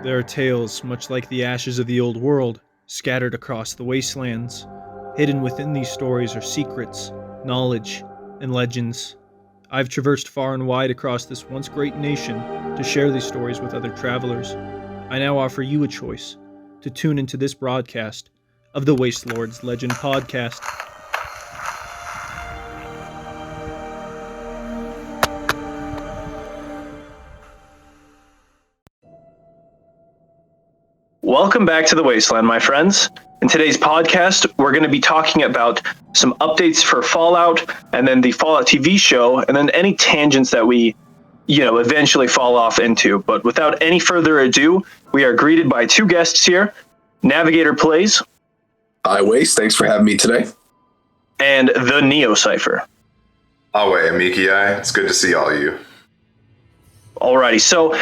There are tales, much like the ashes of the old world, scattered across the wastelands. Hidden within these stories are secrets, knowledge, and legends. I've traversed far and wide across this once great nation to share these stories with other travelers. I now offer you a choice to tune into this broadcast of the Wastelord's Legend Podcast. Welcome back to the Wasteland, my friends. In today's podcast, we're going to be talking about some updates for Fallout, and then the Fallout TV show, and then any tangents that we, eventually fall off into. But without any further ado, we are greeted by two guests here, NavigatorPlays. Hi, Waste. Thanks for having me today. And TheNeoCypher. Awe, Mikiai. It's good to see all of you. Alrighty, so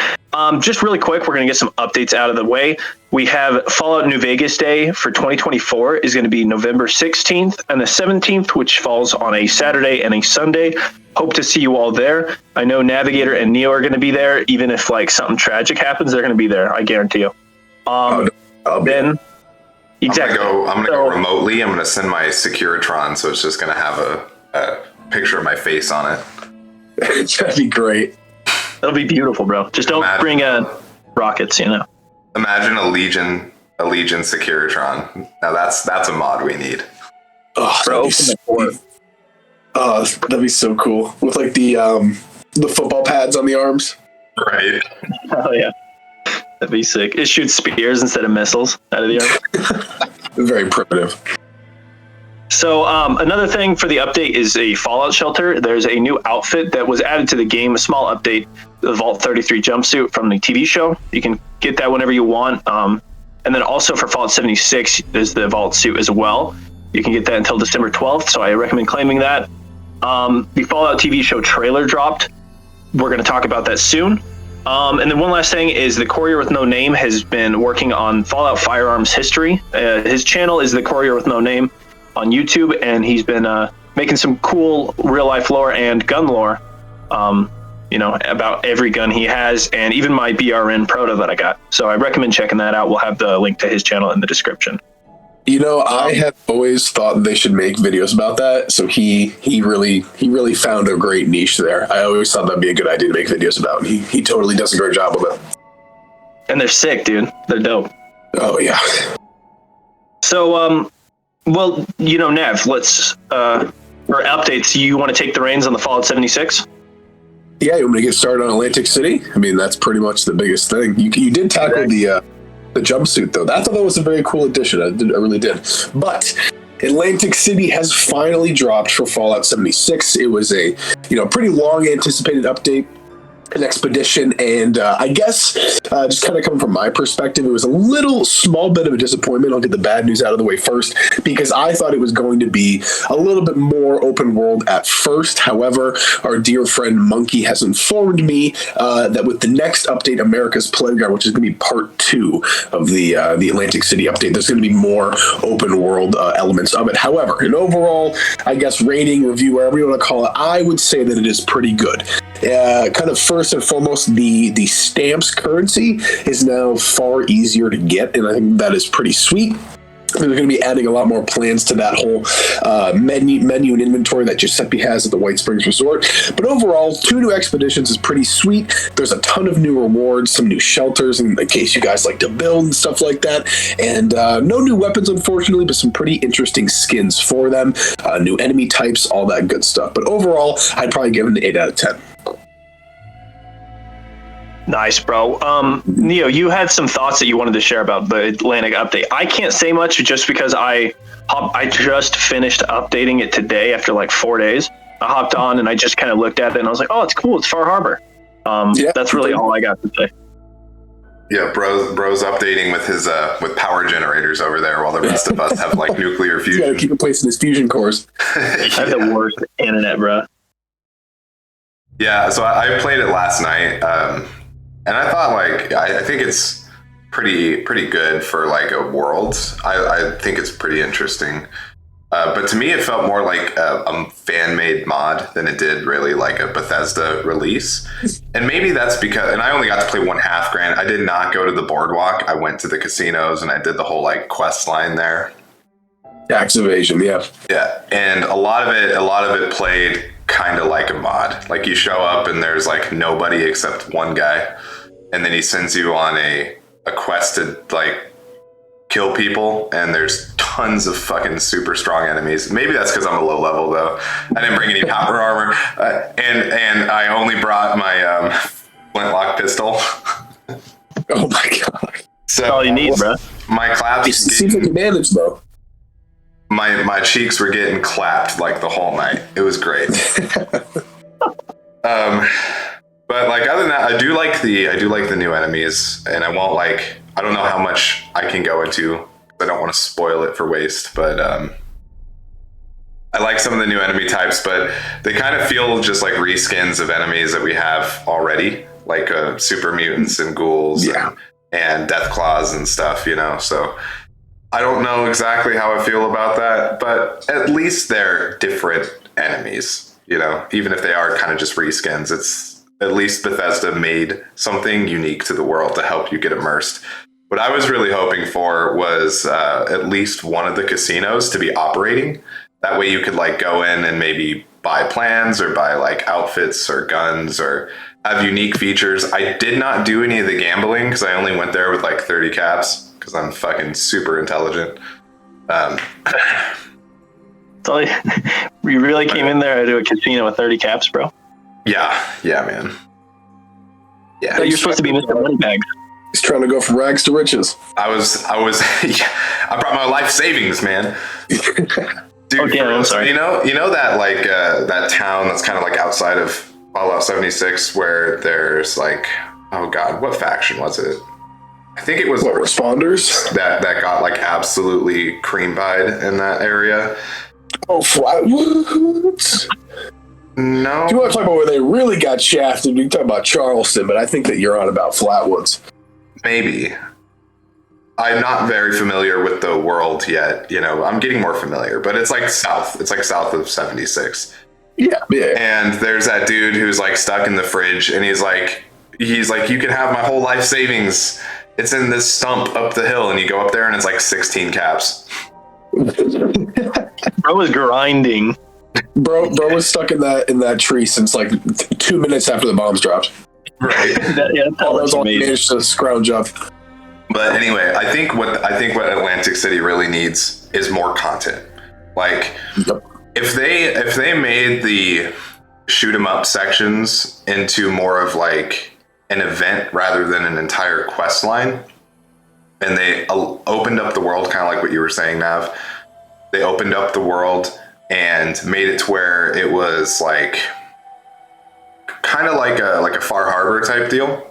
just really quick, we're going to get some updates out of the way. We have Fallout New Vegas Day for 2024 is going to be November 16th and the 17th, which falls on a Saturday and a Sunday. Hope to see you all there. I know Navigator and Neo are going to be there. Even if something tragic happens, they're going to be there. I guarantee you. Then, exactly. I'm going to go remotely. I'm going to send my Securitron, so it's just going to have a picture of my face on it. That'd be great. That'll be beautiful, bro. Just don't bring rockets, Imagine a Legion Securitron. Now that's a mod we need. Oh, that'd be so cool. With the football pads on the arms. Right. Oh yeah. That'd be sick. It shoots spears instead of missiles out of the arm. Very primitive. So another thing for the update is a Fallout shelter. There's a new outfit that was added to the game, a small update, the Vault 33 jumpsuit from the TV show. You can get that whenever you want. And then also for Fallout 76, there's the Vault suit as well. You can get that until December 12th, so I recommend claiming that. The Fallout TV show trailer dropped. We're going to talk about that soon. And then one last thing is the Courier with No Name has been working on Fallout Firearms history. His channel is the Courier with No Name on YouTube, and he's been making some cool real-life lore and gun lore, about every gun he has, and even my BRN Proto that I got. So I recommend checking that out. We'll have the link to his channel in the description. I have always thought they should make videos about that. So he really found a great niche there. I always thought that'd be a good idea to make videos about. He totally does a great job with it. And they're sick, dude. They're dope. Oh yeah. So well, Nev, let's for updates. You want to take the reins on the Fallout 76? Yeah, you want me to get started on Atlantic City? I mean, that's pretty much the biggest thing. You did tackle the jumpsuit, though. I thought that was a very cool addition. I really did. But Atlantic City has finally dropped for Fallout 76. It was a pretty long anticipated update, an expedition, and I guess just kind of coming from my perspective, it was a little small bit of a disappointment. I'll get the bad news out of the way first, because I thought it was going to be a little bit more open world at first. However, our dear friend Monkey has informed me that with the next update, America's Playground, which is going to be part 2 of the Atlantic City update, there's going to be more open world elements of it. However, an overall, I guess, rating, review, whatever you want to call it, I would say that it is pretty good. Kind of first and foremost, the stamps currency is now far easier to get, and I think that is pretty sweet. They're going to be adding a lot more plans to that whole menu and inventory that Giuseppe has at the White Springs Resort. But overall, 2 new expeditions is pretty sweet. There's a ton of new rewards, some new shelters in case you guys like to build and stuff like that. And no new weapons, unfortunately, but some pretty interesting skins for them. New enemy types, all that good stuff. But overall, I'd probably give it an 8 out of 10. Nice, bro. Neo, you had some thoughts that you wanted to share about the Atlantic update. I can't say much just because I just finished updating it today after 4 days. I hopped on and I just kind of looked at it and I was like, oh, it's cool. It's Far Harbor. That's really all I got to say. Yeah, bro's updating with his with power generators over there while the rest of us have nuclear fusion. He's got to keep replacing his fusion cores. I have the worst internet, bro. Yeah, so I played it last night. And I thought, I think it's pretty good for a world. I think it's pretty interesting. But to me, it felt more like a fan-made mod than it did really like a Bethesda release. And maybe that's because, and I only got to play one half grand. I did not go to the boardwalk. I went to the casinos and I did the whole like quest line there. Tax evasion, yeah. Yeah, and a lot of it played kind of like a mod. Like you show up and there's like nobody except one guy, and then he sends you on a quest to like kill people, and there's tons of fucking super strong enemies. Maybe that's because I'm a low level though. I didn't bring any power armor, and I only brought my flintlock pistol. Oh my god! So that's all you need, bro. My claps. It seems like advantage though. My cheeks were getting clapped like the whole night. It was great. But like other than that, I do like the new enemies, and I don't know how much I can go into. I don't want to spoil it for Waste, but I like some of the new enemy types, but they kind of feel just like reskins of enemies that we have already, like super mutants and ghouls and death claws and stuff, you know. So I don't know exactly how I feel about that, but at least they're different enemies, you know, even if they are kind of just reskins. It's at least Bethesda made something unique to the world to help you get immersed. What I was really hoping for was at least one of the casinos to be operating. That way you could like go in and maybe buy plans or buy like outfits or guns or have unique features. I did not do any of the gambling because I only went there with like 30 caps because I'm fucking super intelligent. So you really came in there to a casino with 30 caps, bro? Yeah, man. Yeah, so you're supposed to be Mr. Moneybags. He's trying to go from rags to riches. I was. Yeah, I brought my life savings, man. Dude, I'm sorry. You know that like that town that's kind of like outside of Fallout 76, where there's like, oh god, what faction was it? I think it was what, Responders that got like absolutely cream pied in that area. Oh, Flatwoods. No. Do you want to talk about where they really got shafted? We can talk about Charleston, but I think that you're on about Flatwoods. Maybe. I'm not very familiar with the world yet. You know, I'm getting more familiar, but it's like south. It's like south of 76. Yeah. And there's that dude who's like stuck in the fridge, and he's like, you can have my whole life savings. It's in this stump up the hill, and you go up there, and it's like 16 caps. Bro was grinding. Bro was stuck in that tree since like 2 minutes after the bombs dropped. Right. That was all he managed to scrounge up. But anyway, I think what Atlantic City really needs is more content. Like, if they made the shoot 'em up sections into more of like an event rather than an entire quest line, and they opened up the world, kind of like what you were saying, Nav. They opened up the world and made it to where it was like kind of like a Far Harbor type deal,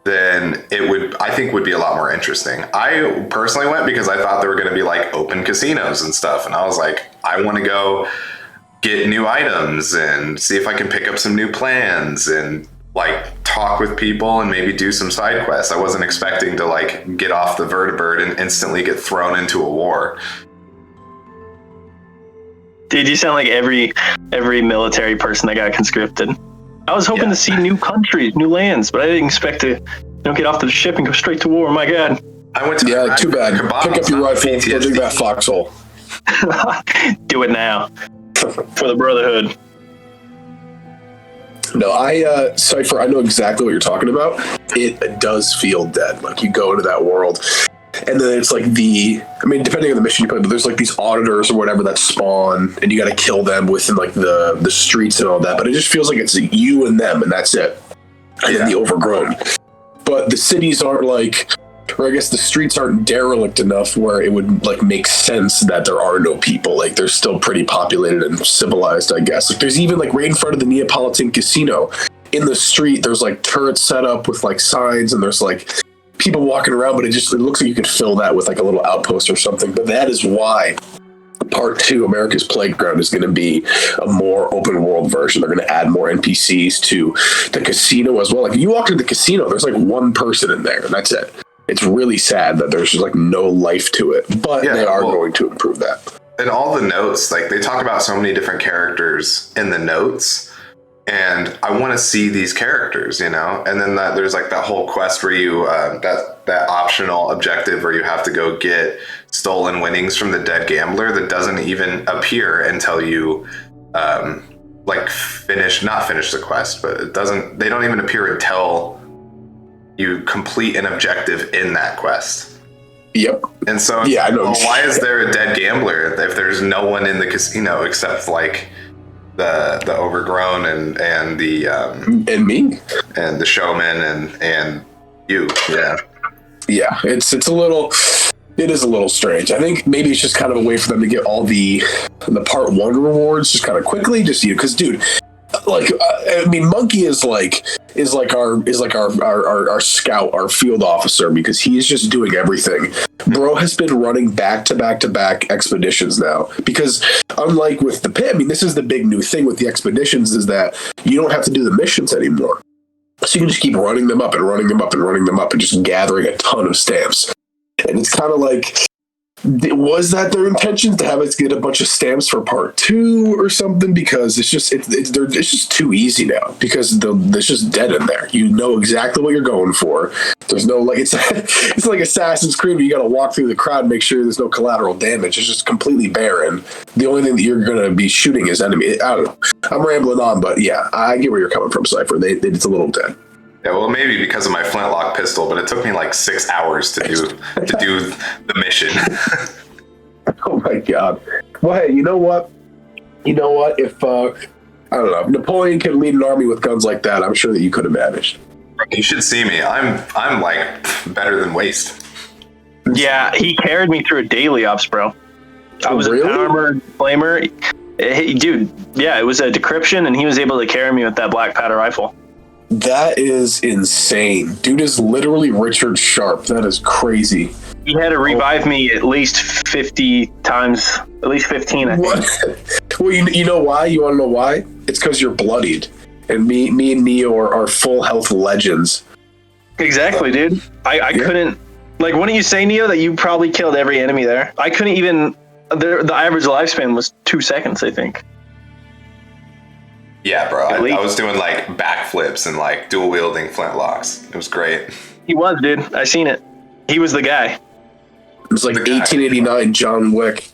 then it would be a lot more interesting. I personally went because I thought there were going to be like open casinos and stuff, and I was like, I want to go get new items and see if I can pick up some new plans and like talk with people and maybe do some side quests. I wasn't expecting to like get off the vertibird and instantly get thrown into a war. Dude, you sound like every military person that got conscripted. I was hoping to see new countries, new lands, but I didn't expect to get off the ship and go straight to war. My God. I went to too bad. Pick up your rifle and go dig that foxhole. Do it now for the Brotherhood. No, Cypher, I know exactly what you're talking about. It does feel dead. Like you go into that world, and then it's like depending on the mission you play, but there's like these auditors or whatever that spawn, and you got to kill them within like the streets and all that. But it just feels like it's you and them, and that's it. And then the overgrown. But the cities aren't like, or I guess the streets aren't derelict enough where it would like make sense that there are no people. Like they're still pretty populated and civilized, I guess. Like there's even like right in front of the Neapolitan casino in the street, there's like turrets set up with like signs, and there's like people walking around, but it looks like you could fill that with like a little outpost or something. But that is why Part 2, America's Playground, is going to be a more open world version. They're going to add more NPCs to the casino as well. Like you walk into the casino, there's like one person in there, and that's it. It's really sad that there's just like no life to it, but they are going to improve that. and all the notes, like they talk about so many different characters in the notes, and I want to see these characters, you know. And then there's like that whole quest where you that optional objective where you have to go get stolen winnings from the dead gambler that doesn't even appear until you like not finish the quest, but they don't even appear until you complete an objective in that quest. Yep. And so, yeah, I know. Well, why is there a dead gambler if there's no one in the casino except like the overgrown and the and me and the showman and you? Yeah, it is a little strange. I think maybe it's just kind of a way for them to get all the part 1 rewards just kind of quickly, just because, dude, like I mean, Monkey is like our scout, our field officer, because he's just doing everything. Bro has been running back to back expeditions now, because unlike with the pit, I mean, this is the big new thing with the expeditions, is that you don't have to do the missions anymore. So you can just keep running them up and running them up and running them up and just gathering a ton of stamps. And it's kind of like, was that their intention, to have us get a bunch of stamps for part 2 or something? Because it's just too easy now, because it's just dead in there. You know exactly what you're going for. There's no, like, it's like Assassin's Creed, where you got to walk through the crowd and make sure there's no collateral damage. It's just completely barren. The only thing that you're going to be shooting is enemy. I don't know. I'm rambling on, but yeah, I get where you're coming from, Cypher. It's a little dead. Yeah, well, maybe because of my flintlock pistol, but it took me like 6 hours to do the mission. Oh my god! Well, hey, you know what? If I don't know, if Napoleon could lead an army with guns like that, I'm sure that you could have managed. You should see me. I'm like better than Waste. Yeah, he carried me through a daily ops, bro. I was really? an armored flamer. Dude, yeah, it was a decryption, and he was able to carry me with that black powder rifle. That is insane. Dude is literally Richard Sharp. That is crazy. He had to revive me at least 50 times, at least 15, I think. What? Well, you know why? You want to know why? It's because you're bloodied. And me and Neo are full health legends. Exactly, dude. I couldn't... Like, wouldn't you say, Neo, that you probably killed every enemy there? I couldn't even... The average lifespan was 2 seconds, I think. Yeah, bro. I was doing like backflips and like dual wielding flintlocks. It was great. He was, dude. I seen it. He was the guy. It was like 1889 John Wick.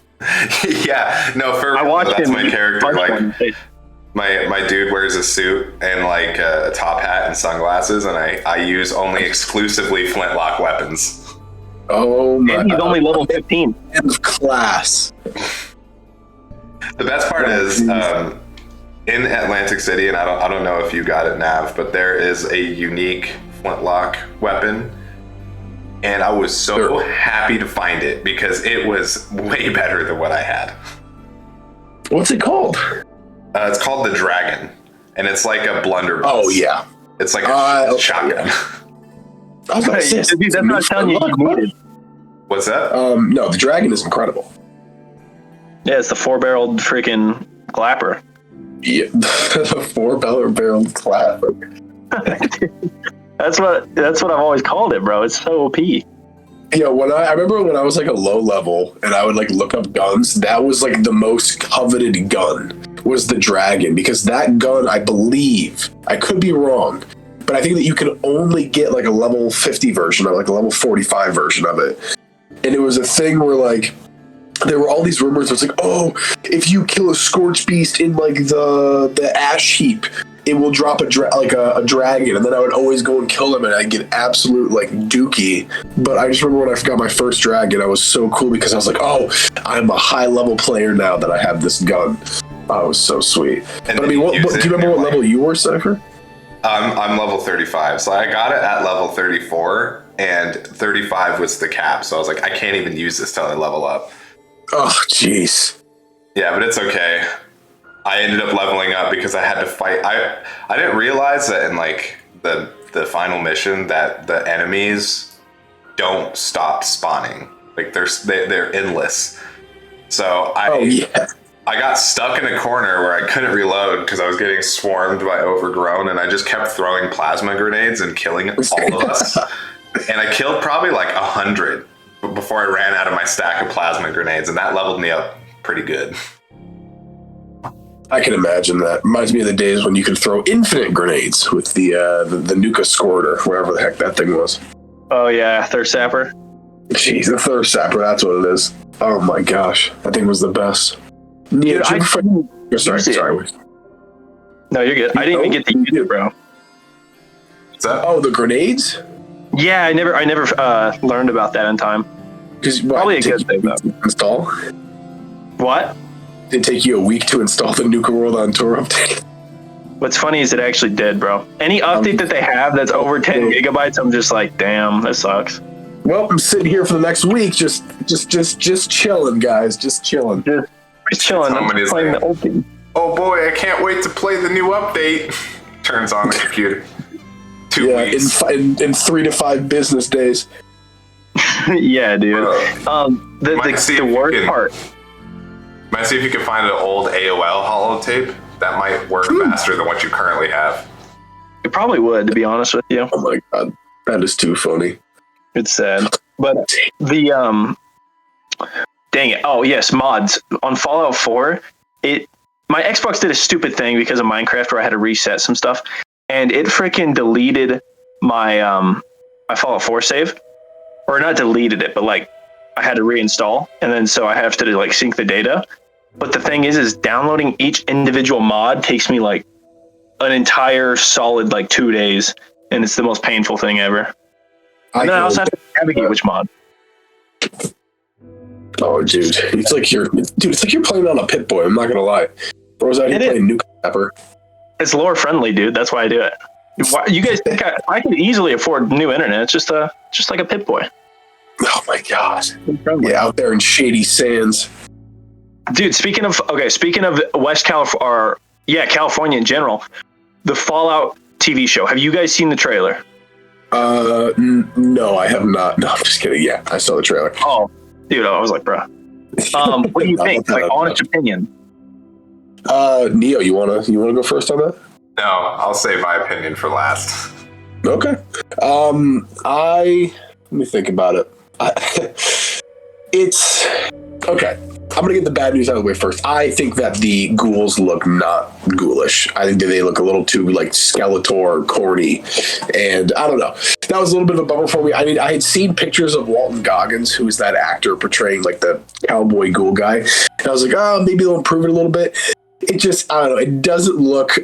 Yeah, no, I watched that's him. my character. Like my dude wears a suit and like a top hat and sunglasses, and I use only exclusively flintlock weapons. Oh my! And he's only level 15. End class. The best part is. In Atlantic City, and I don't know if you got it, Nav, but there is a unique flintlock weapon, and I was so happy to find it because it was way better than what I had. What's it called? It's called the Dragon, and it's like a blunderbuss. Oh yeah, it's like a shotgun. I was gonna say, dude, that's not telling you needed. What's that? No, the Dragon is incredible. Yeah, it's the 4-barreled freaking clapper. Yeah, the 4-barreled clapper. That's what I've always called it, bro. It's so OP. Yeah, I remember when I was like a low level and I would like look up guns, that was like the most coveted gun was the Dragon, because that gun, I believe, I could be wrong, but I think that you can only get like a level 50 version of, like a level 45 version of it. And it was a thing where like there were all these rumors. It was like, oh, if you kill a Scorch Beast in like the ash heap, it will drop a dragon. And then I would always go and kill them, and I'd get absolute like dookie. But I just remember when I got my first dragon, I was so cool because I was like, oh, I'm a high level player now that I have this gun. Oh, it was so sweet. And but I mean, do you remember what level you were, Cypher? I'm level 35, so I got it at level 34, and 35 was the cap. So I was like, I can't even use this till I level up. Oh, jeez. Yeah, but it's okay. I ended up leveling up because I had to fight. I didn't realize that in like the final mission that the enemies don't stop spawning. Like they're endless. So I got stuck in a corner where I couldn't reload because I was getting swarmed by overgrown, and I just kept throwing plasma grenades and killing all of us. And I killed probably like 100 before I ran out of my stack of plasma grenades, and that leveled me up pretty good. I can imagine that. Reminds me of the days when you could throw infinite grenades with the Nuka Squirter, whatever the heck that thing was. Oh yeah, Thirst Sapper. Jeez, the Thirst Sapper, that's what it is. Oh my gosh, that thing was the best. Dude, Sorry. No, you're good. I didn't even get to use it, bro. What's that? Oh, the grenades? Yeah, I never learned about that in time. Probably a good thing, though. Install? What? Did it take you a week to install the Nuka World on Tour update? What's funny is it actually did, bro. Any update that they have that's over 10 gigabytes, I'm just like, damn, that sucks. Well, I'm sitting here for the next week, just chilling, guys, just chilling. Just chilling. I'm just playing the old game. Oh boy, I can't wait to play the new update. Turns on the computer. 2 weeks. In 3 to 5 business days. Yeah, dude. The worst part. Might see if you can find an old AOL holotape. That might work faster than what you currently have. It probably would, to be honest with you. Oh my god, that is too funny. It's sad. But the dang it. Oh yes, mods on Fallout 4. My Xbox did a stupid thing because of Minecraft where I had to reset some stuff, and it freaking deleted my my Fallout 4 save, or not deleted it, but like I had to reinstall, and then so I have to like sync the data. But the thing is downloading each individual mod takes me like an entire solid like 2 days, and it's the most painful thing ever. And then I also have to navigate which mod. Oh, dude, it's like you're playing on a Pip-Boy. I'm not gonna lie. Bro's out here playing NukaCypher. It's lore friendly, dude. That's why I do it. You guys think I can easily afford new internet? It's just like a Pip-Boy. Oh my god! Yeah, out there in shady sands. Dude, speaking of West California, or California in general, the Fallout TV show. Have you guys seen the trailer? No, I have not. No, I'm just kidding. Yeah, I saw the trailer. Oh, dude, I was like, bro. What do you think? Like, honest opinion. Neo, you wanna go first on that? No, I'll save my opinion for last. Okay. Let me think about it. It's okay. I'm gonna get the bad news out of the way first. I think that the ghouls look not ghoulish. I think that they look a little too like Skeletor, corny, and I don't know. That was a little bit of a bummer for me. I mean, I had seen pictures of Walton Goggins, who is that actor portraying like the cowboy ghoul guy, and I was like, oh, maybe they'll improve it a little bit. It just, I don't know. It doesn't look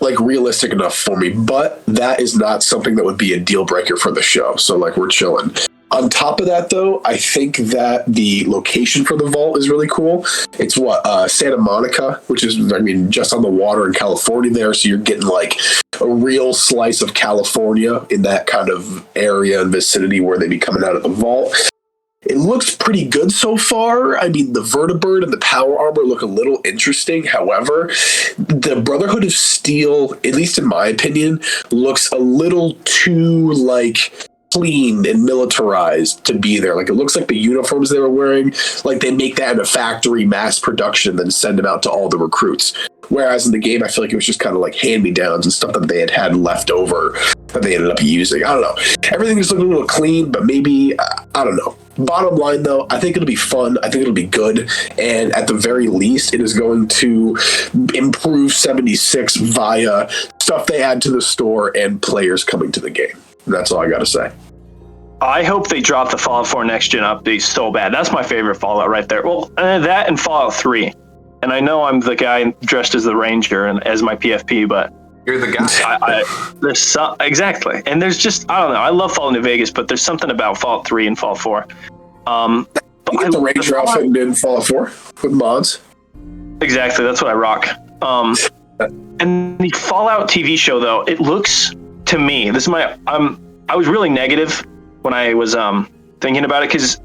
like realistic enough for me, but that is not something that would be a deal breaker for the show. So like, we're chilling. On top of that, though, I think that the location for the vault is really cool. It's Santa Monica, which is, I mean, just on the water in California there. So you're getting like a real slice of California in that kind of area and vicinity where they'd be coming out of the vault. It looks pretty good so far. I mean, the vertibird and the power armor look a little interesting. However, the Brotherhood of Steel, at least in my opinion, looks a little too like clean and militarized to be there. Like, it looks like the uniforms they were wearing, like they make that in a factory mass production, then send them out to all the recruits. Whereas in the game, I feel like it was just kind of like hand-me-downs and stuff that they had left over that they ended up using. I don't know. Everything just looked a little clean, but maybe, I don't know. Bottom line, though, I think it'll be fun. I think it'll be good. And at the very least, it is going to improve 76 via stuff they add to the store and players coming to the game. And that's all I got to say. I hope they drop the Fallout 4 Next Gen update so bad. That's my favorite Fallout right there. Well, that and Fallout 3. And I know I'm the guy dressed as the Ranger and as my PFP, but you're the guy. There's some, exactly. And there's just, I don't know. I love Fallout New Vegas, but there's something about Fallout 3 and Fallout 4. You get the Ranger outfit in Fallout 4 with mods. Exactly. That's what I rock. And the Fallout TV show, though, it looks to me, this is my, I was really negative when I was thinking about it, because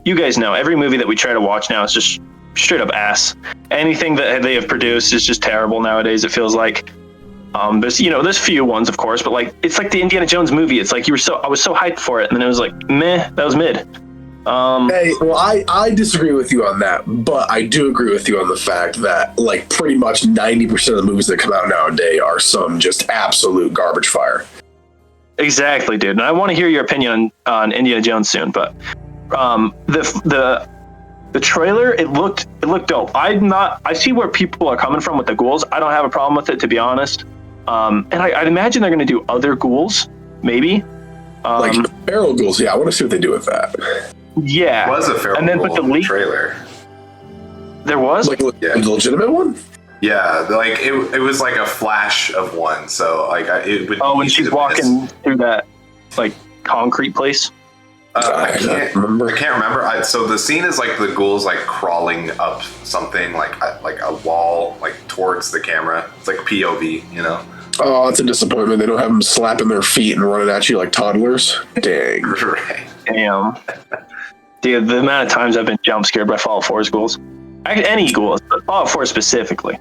you guys know every movie that we try to watch now is just straight up ass. Anything that they have produced is just terrible nowadays, it feels like. There's few ones, of course, but like it's like the Indiana Jones movie. It's like I was so hyped for it, and then it was like, meh, that was mid. Hey, well, I disagree with you on that, but I do agree with you on the fact that like pretty much 90% of the movies that come out nowadays are some just absolute garbage fire. Exactly, dude. And I want to hear your opinion on Indiana Jones soon, but the The trailer, it looked dope. I see where people are coming from with the ghouls. I don't have a problem with it, to be honest. And I'd imagine they're going to do other ghouls, maybe. Like feral ghouls, yeah. I want to see what they do with that. Yeah. It was a feral ghoul but the trailer. There was? Like a legitimate one? Yeah, like it was like a flash of one. So like it would. Oh, when she's walking through that like concrete place. I can't remember. So the scene is like the ghouls like crawling up something like a wall like towards the camera. It's like POV, you know. Oh, it's a disappointment. They don't have them slapping their feet and running at you like toddlers. Dang. Right. Damn. Dude, the amount of times I've been jump scared by Fallout 4's ghouls. Any ghouls, but Fallout 4 specifically.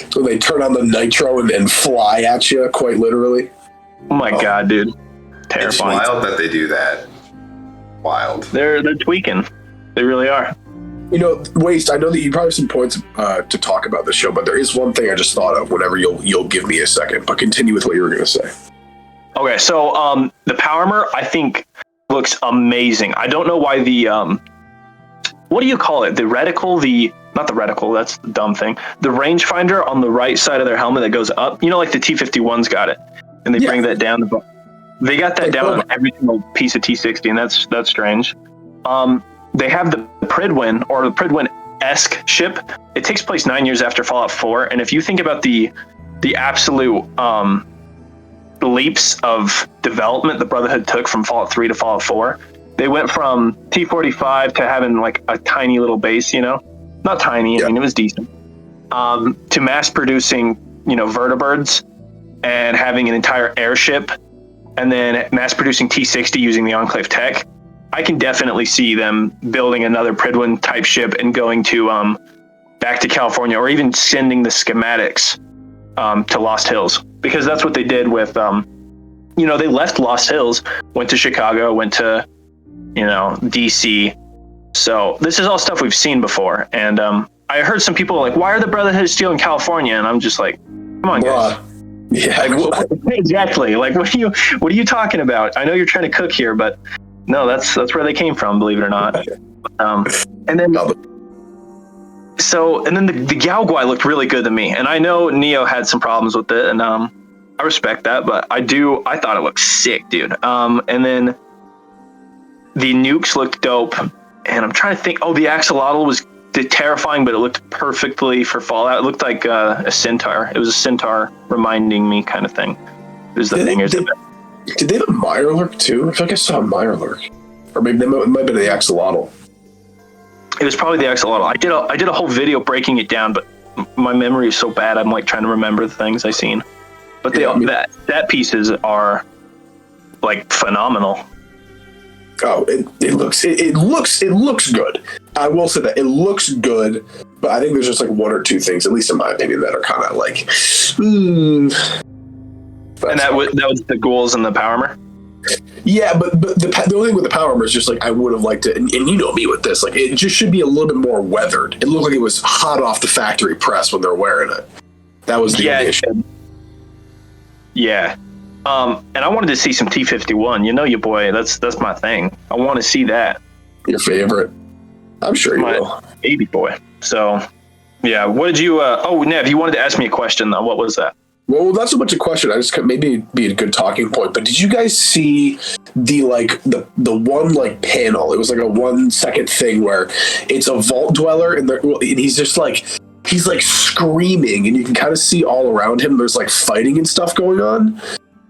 So they turn on the nitro and fly at you, quite literally. Oh my god, dude. Terrifying. It's wild that they do that. Wild. They're tweaking. They really are. You know, Waste, I know that you probably have some points to talk about the show, but there is one thing I just thought of whenever you'll give me a second. But continue with what you were going to say. Okay, so the power armor, I think, looks amazing. I don't know why the what do you call it? The reticle, not the reticle, that's the dumb thing. The rangefinder on the right side of their helmet that goes up. You know, like the T-51's got it, and they bring that down. They got that down on every single piece of T-60, and that's strange. They have the Pridwin, or the Pridwin-esque ship. It takes place 9 years after Fallout 4, and if you think about the absolute leaps of development the Brotherhood took from Fallout 3 to Fallout 4, they went from T-45 to having like a tiny little base, you know? Not tiny, I mean, it was decent. To mass producing, vertibirds and having an entire airship, and then mass producing T-60 using the Enclave tech. I can definitely see them building another Pridwin type ship and going to back to California, or even sending the schematics to Lost Hills, because that's what they did with they left Lost Hills, went to Chicago, went to DC. So this is all stuff we've seen before, and I heard some people like, why are the Brotherhood still in California? And I'm just like, come on, guys. Yeah, exactly. Like, what are you talking about? I know you're trying to cook here, but no, that's where they came from, believe it or not. And then the Galguai looked really good to me, and I know Neo had some problems with it, and I respect that, but I thought it looked sick, dude. And then the nukes looked dope, and I'm trying to think. Oh, the axolotl was terrifying, but it looked perfectly for Fallout. It looked like a centaur. It was a centaur reminding me, kind of thing. It was the thingers. Did they have a Mirelurk too? I feel like I saw a Mirelurk, or maybe it might have been the axolotl. It was probably the axolotl. I did a whole video breaking it down, but my memory is so bad. I'm like trying to remember the things I seen. But that pieces are like phenomenal. Oh, it looks good. I will say that it looks good, but I think there's just like one or two things, at least in my opinion, that are kind of like. And that was the ghouls and the power armor. Yeah, but the only thing with the power armor is just like I would have liked it, and you know me with this, like it just should be a little bit more weathered. It looked like it was hot off the factory press when they're wearing it. That was the issue. Yeah. And I wanted to see some T-51. You know, your boy. That's my thing. I want to see that. Your favorite? I'm sure you will. Baby boy. So, yeah. What did you? Nev, you wanted to ask me a question though. What was that? Well, not so much a question. I just maybe be a good talking point. But did you guys see the one like panel? It was like a 1 second thing where it's a vault dweller, and he's just like he's like screaming, and you can kind of see all around him. There's like fighting and stuff going on.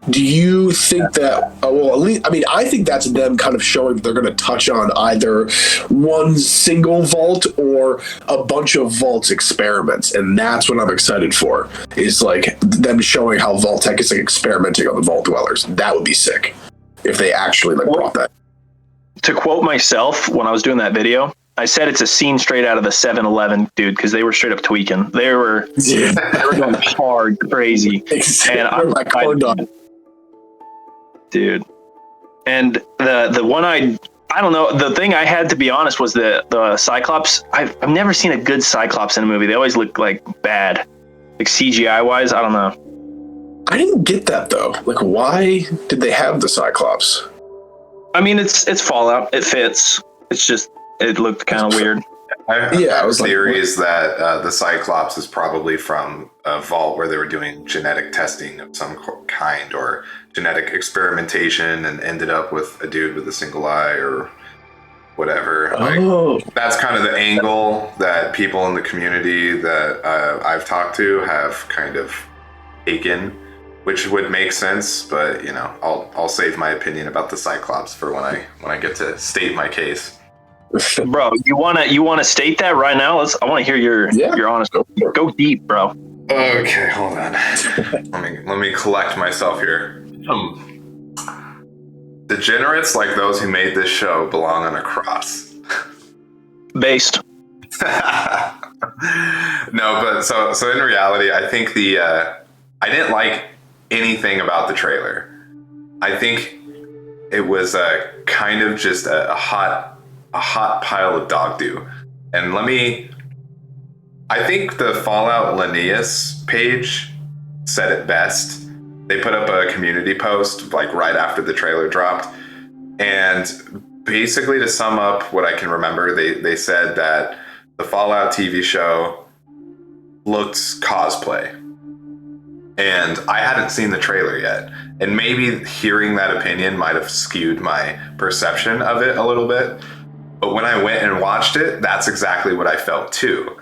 Do you think that, at least, I mean, I think that's them kind of showing that they're going to touch on either one single vault or a bunch of vaults experiments. And that's what I'm excited for, is like them showing how Vault-Tec is like experimenting on the Vault Dwellers. That would be sick if they actually like brought that. To quote myself, when I was doing that video, I said it's a scene straight out of the 7-Eleven, dude, because they were straight up tweaking. They were going hard, crazy. Exactly. And like corn dog. Dude, and the one I don't know, the thing I had, to be honest, was the Cyclops. I've never seen a good Cyclops in a movie. They always look like bad, like CGI wise. I don't know. I didn't get that though. Like, why did they have the Cyclops? I mean, it's Fallout. It fits. It's just it looked kind of weird. I I was like, theories that the Cyclops is probably from a vault where they were doing genetic testing of some kind or genetic experimentation and ended up with a dude with a single eye or whatever. That's kind of the angle that people in the community that I've talked to have kind of taken, which would make sense. But you know, I'll save my opinion about the Cyclops for when I get to state my case. Bro, you wanna state that right now? I want to hear your honest. Go deep, bro. Okay, hold on. let me collect myself here. Degenerates like those who made this show belong on a cross. Based. No, but so in reality, I think I didn't like anything about the trailer. I think it was kind of just a hot pile of dog doo. And I think the Fallout Linnaeus page said it best. They put up a community post like right after the trailer dropped. And basically, to sum up what I can remember, they said that the Fallout TV show looked cosplay. And I hadn't seen the trailer yet. And maybe hearing that opinion might have skewed my perception of it a little bit. But when I went and watched it, that's exactly what I felt too.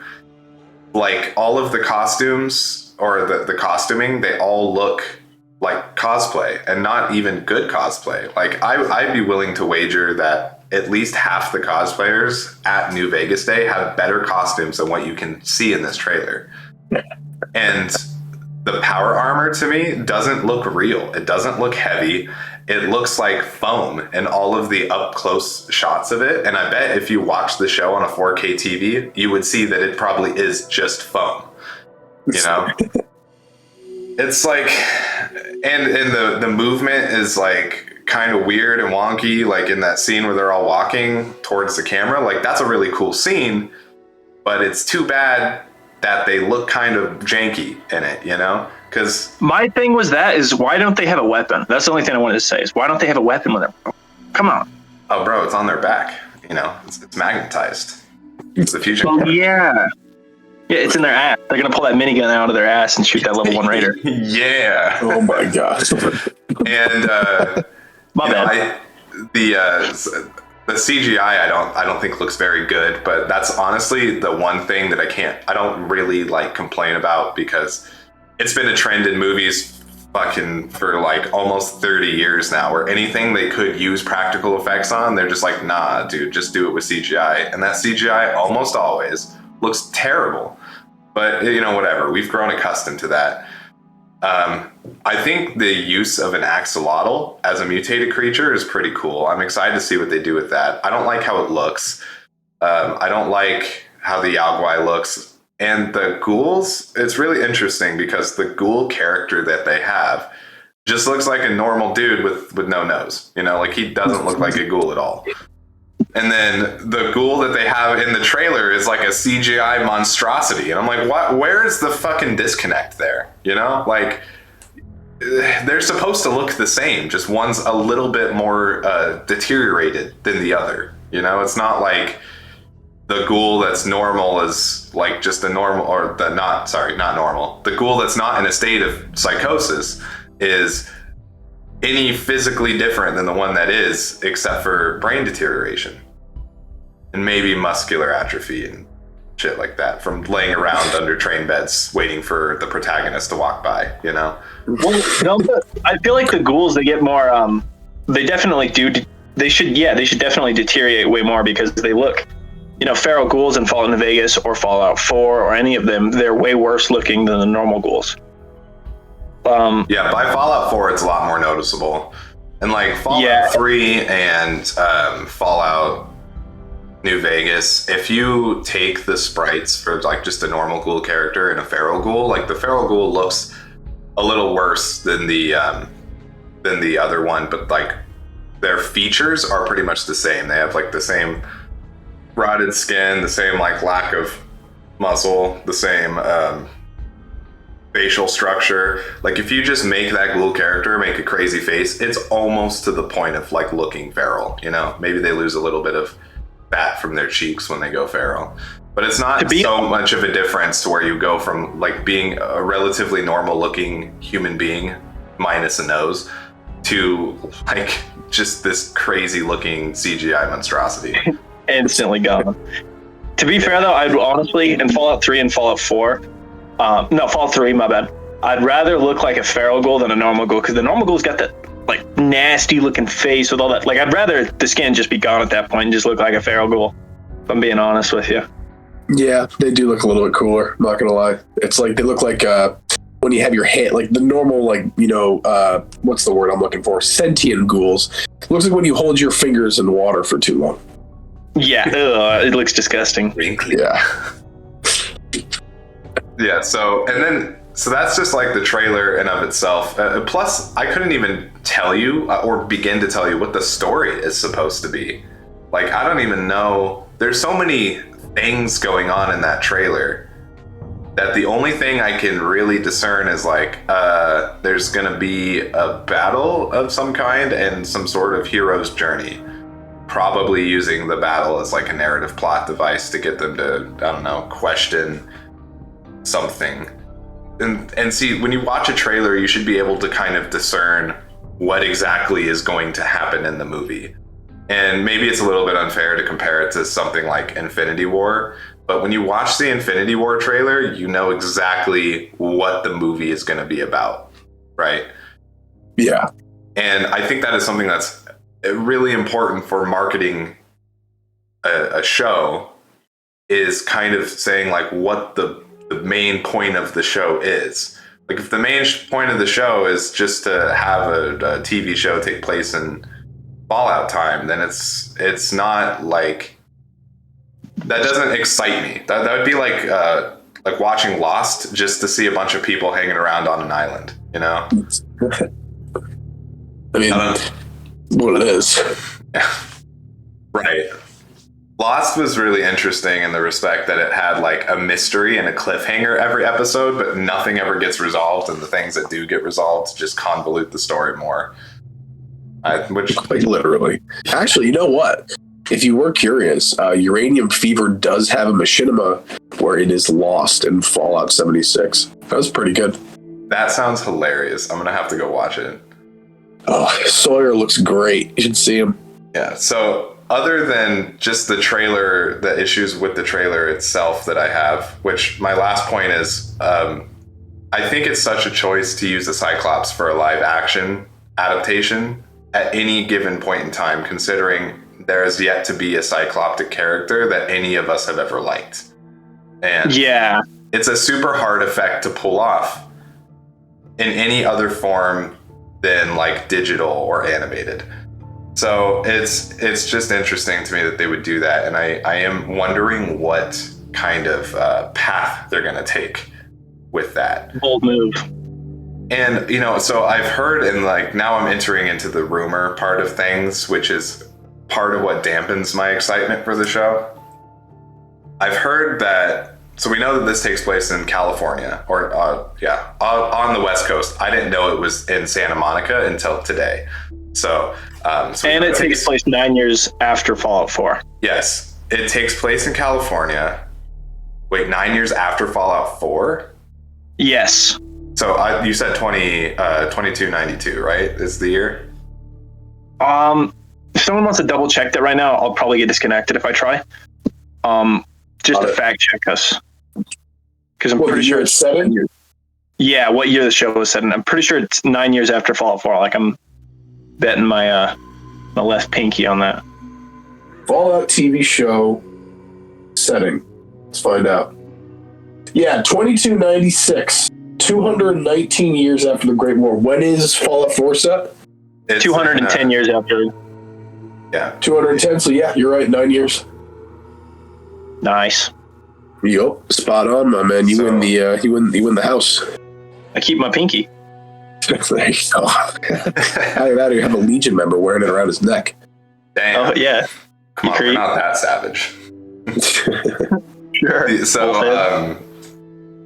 Like all of the costumes or the costuming, they all look like cosplay and not even good cosplay. Like I'd be willing to wager that at least half the cosplayers at New Vegas Day have better costumes than what you can see in this trailer. And the power armor to me doesn't look real. It doesn't look heavy. It looks like foam and all of the up close shots of it. And I bet if you watch the show on a 4K TV, you would see that it probably is just foam, you know? It's like, and the movement is like kind of weird and wonky, like in that scene where they're all walking towards the camera. Like that's a really cool scene, but it's too bad that they look kind of janky in it, you know? Because my thing was why don't they have a weapon? That's the only thing I wanted to say is why don't they have a weapon with them? Come on. Oh, bro, it's on their back. You know, it's magnetized. It's the fusion. Oh, yeah. Yeah, it's in their ass. They're going to pull that minigun out of their ass and shoot that level 1 raider. Yeah. Oh, my gosh. And, my bad. The CGI I don't think looks very good, but that's honestly the one thing that I don't really like complain about because it's been a trend in movies fucking for like almost 30 years now where anything they could use practical effects on, they're just like, nah, dude, just do it with CGI. And that CGI almost always looks terrible, but you know, whatever, we've grown accustomed to that. I think the use of an axolotl as a mutated creature is pretty cool. I'm excited to see what they do with that. I don't like how it looks. I don't like how the Yaogwai looks. And the ghouls, it's really interesting because the ghoul character that they have just looks like a normal dude with no nose. You know, like he doesn't look like a ghoul at all. And then the ghoul that they have in the trailer is like a CGI monstrosity. And I'm like, what? Where is the fucking disconnect there? You know, like they're supposed to look the same. Just one's a little bit more deteriorated than the other. You know, it's not like the ghoul that's normal is like just a normal or not normal. The ghoul that's not in a state of psychosis is any physically different than the one that is, except for brain deterioration and maybe muscular atrophy and shit like that from laying around under train beds waiting for the protagonist to walk by, you know? Well, no, I feel like the ghouls, they get more, they definitely do. They should definitely deteriorate way more because they look, you know, feral ghouls in Fallout New Vegas or Fallout 4 or any of them, they're way worse looking than the normal ghouls. Yeah, by Fallout 4, it's a lot more noticeable. And like Fallout 3 and Fallout New Vegas, if you take the sprites for like just a normal ghoul character and a feral ghoul, like the feral ghoul looks a little worse than the other one, but like their features are pretty much the same. They have like the same rotted skin, the same like lack of muscle, the same facial structure. Like if you just make that ghoul character make a crazy face, it's almost to the point of like looking feral, you know? Maybe they lose a little bit of fat from their cheeks when they go feral. But it's not so much of a difference to where you go from like being a relatively normal looking human being minus a nose to like just this crazy looking CGI monstrosity. Instantly gone. To be fair though, I'd honestly, in Fallout 3 and Fallout 4, Fallout 3, my bad. I'd rather look like a feral ghoul than a normal ghoul, because the normal ghoul's got that like nasty looking face with all that. Like, I'd rather the skin just be gone at that point and just look like a feral ghoul, if I'm being honest with you. Yeah, they do look a little bit cooler, not gonna lie. It's like they look like when you have your hand, like the normal, like, you know, what's the word I'm looking for? Sentient ghouls. It looks like when you hold your fingers in water for too long. Yeah, it looks disgusting. Wrinkly. Yeah. Yeah, so that's just like the trailer in of itself. Plus, I couldn't even tell you or begin to tell you what the story is supposed to be. Like, I don't even know. There's so many things going on in that trailer that the only thing I can really discern is like there's gonna be a battle of some kind and some sort of hero's journey, probably using the battle as like a narrative plot device to get them to, I don't know, question something. And see, when you watch a trailer, you should be able to kind of discern what exactly is going to happen in the movie. And maybe it's a little bit unfair to compare it to something like Infinity War, but when you watch the Infinity War trailer, you know exactly what the movie is going to be about, right? Yeah. And I think that is something that's really important for marketing a show, is kind of saying like what the main point of the show is. Like, if the main point of the show is just to have a TV show take place in Fallout time, then it's not like, that doesn't excite me. That would be like watching Lost just to see a bunch of people hanging around on an island, you know? I mean, what it is. Yeah. Right. Lost was really interesting in the respect that it had like a mystery and a cliffhanger every episode, but nothing ever gets resolved, and the things that do get resolved just convolute the story more. Which, quite literally. Actually, you know what? If you were curious, Uranium Fever does have a machinima where it is lost in Fallout 76. That was pretty good. that sounds hilarious. I'm gonna have to go watch it. Oh, Sawyer looks great. You should see him. Yeah, so other than just the trailer, the issues with the trailer itself that I have, which my last point is, I think it's such a choice to use the Cyclops for a live action adaptation at any given point in time, considering there is yet to be a cycloptic character that any of us have ever liked. And yeah, it's a super hard effect to pull off in any other form than like digital or animated. So it's just interesting to me that they would do that, and I am wondering what kind of path they're going to take with that. Bold move. And, you know, so I've heard, and like now I'm entering into the rumor part of things, which is part of what dampens my excitement for the show. I've heard that, so we know that this takes place in California, or on the West Coast. I didn't know it was in Santa Monica until today. So and it takes place 9 years after Fallout 4. Yes, it takes place in California. Wait, 9 years after Fallout 4? Yes. So you said 2292, right? Is the year? If someone wants to double check that right now, I'll probably get disconnected if I try. Just to fact check us, because I'm pretty sure it's 7 years. Yeah, what year the show was set in. I'm pretty sure it's 9 years after Fallout 4. Like, I'm betting my my left pinky on that. Fallout TV show setting. Let's find out. Yeah, 2296. 219 years after the Great War. When is Fallout 4 set? It's 210 years after. Yeah. 210. So yeah, you're right. 9 years. Nice. Yup, spot on, my man. You win the you win the house. I keep my pinky. There you go. How did that? You have a Legion member wearing it around his neck. Damn. Oh yeah. Come on, we're not that savage. Sure.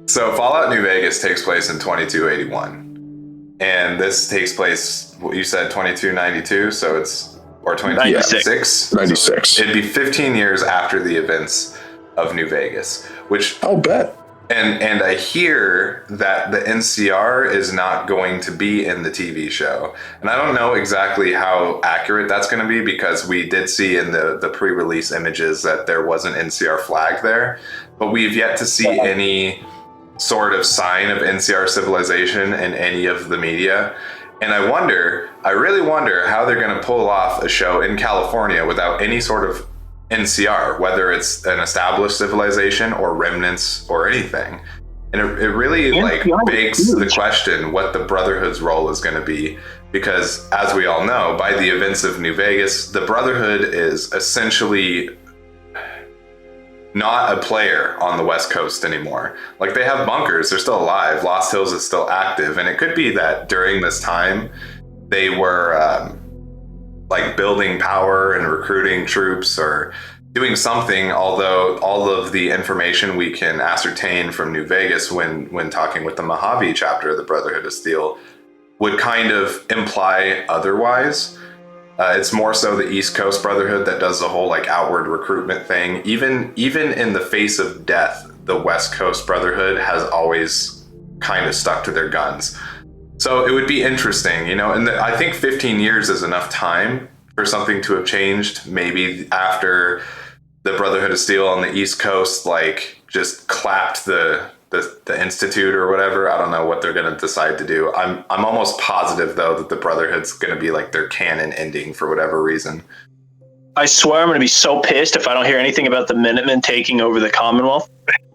So Fallout New Vegas takes place in 2281, and this takes place, you said 2292, so it's or 2096. So 96. it'd be 15 years after the events of New Vegas, which I'll bet. and I hear that the NCR is not going to be in the TV show. And I don't know exactly how accurate that's going to be, because we did see in the pre-release images that there was an NCR flag there, but we've yet to see any sort of sign of NCR civilization in any of the media. And I really wonder how they're going to pull off a show in California without any sort of NCR, whether it's an established civilization or remnants or anything. And it really begs the question what the Brotherhood's role is going to be, because as we all know, by the events of New Vegas, the Brotherhood is essentially not a player on the West Coast anymore. Like, they have bunkers, they're still alive, Lost Hills is still active, and it could be that during this time they were building power and recruiting troops or doing something, although all of the information we can ascertain from New Vegas when talking with the Mojave chapter of the Brotherhood of Steel would kind of imply otherwise. It's more so the East Coast Brotherhood that does the whole outward recruitment thing. Even in the face of death, the West Coast Brotherhood has always kind of stuck to their guns. So it would be interesting, and I think 15 years is enough time for something to have changed. Maybe after the Brotherhood of Steel on the East Coast, just clapped the Institute or whatever. I don't know what they're going to decide to do. I'm almost positive, though, that the Brotherhood's going to be their canon ending for whatever reason. I swear I'm going to be so pissed if I don't hear anything about the Minutemen taking over the Commonwealth.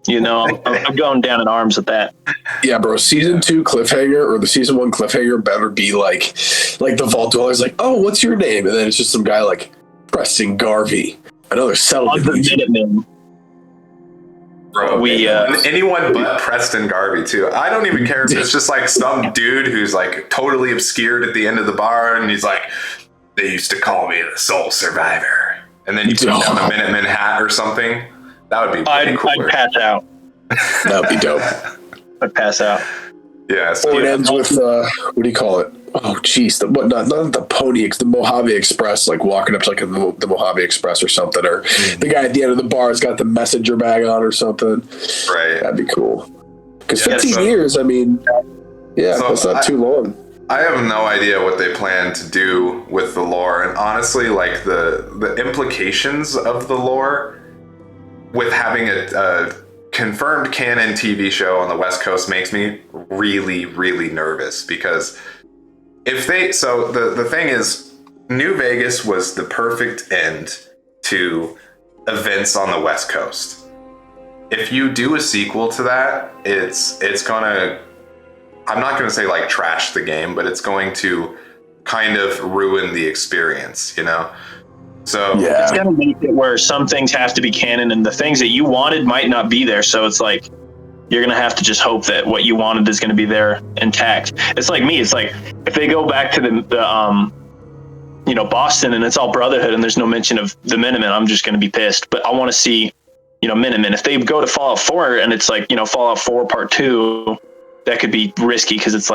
I'm going down in arms with that. Yeah, bro. Season 2 cliffhanger, or the season 1 cliffhanger, better be like the Vault Dweller's oh, what's your name? And then it's just some guy Preston Garvey. Another settlement. The Minutemen. Bro, anyone but Preston Garvey too. I don't even care if it's just some dude who's totally obscured at the end of the bar, and he's they used to call me the Soul Survivor, and then you put down a Minuteman hat or something. That would be I'd pass out. That would be dope. I'd pass out. Yeah. So or it ends with what do you call it? Oh, geez, not the Pony, the Mojave Express, walking up to the Mojave Express or something, or the guy at the end of the bar has got the messenger bag on or something. Right. That'd be cool. Because 15 years, that's not too long. I have no idea what they plan to do with the lore, and honestly, the implications of the lore with having a confirmed canon TV show on the West Coast makes me really, really nervous, because the thing is, New Vegas was the perfect end to events on the West Coast. If you do a sequel to that, it's gonna, I'm not gonna say trash the game, but it's going to kind of ruin the experience, So yeah. It's gonna make it where some things have to be canon, and the things that you wanted might not be there. So it's you're gonna have to just hope that what you wanted is gonna be there intact. It's like me. It's if they go back to the Boston and it's all Brotherhood and there's no mention of the Minutemen, I'm just gonna be pissed. But I want to see Minutemen. If they go to Fallout 4 and it's Fallout 4 Part 2, that could be risky, because it's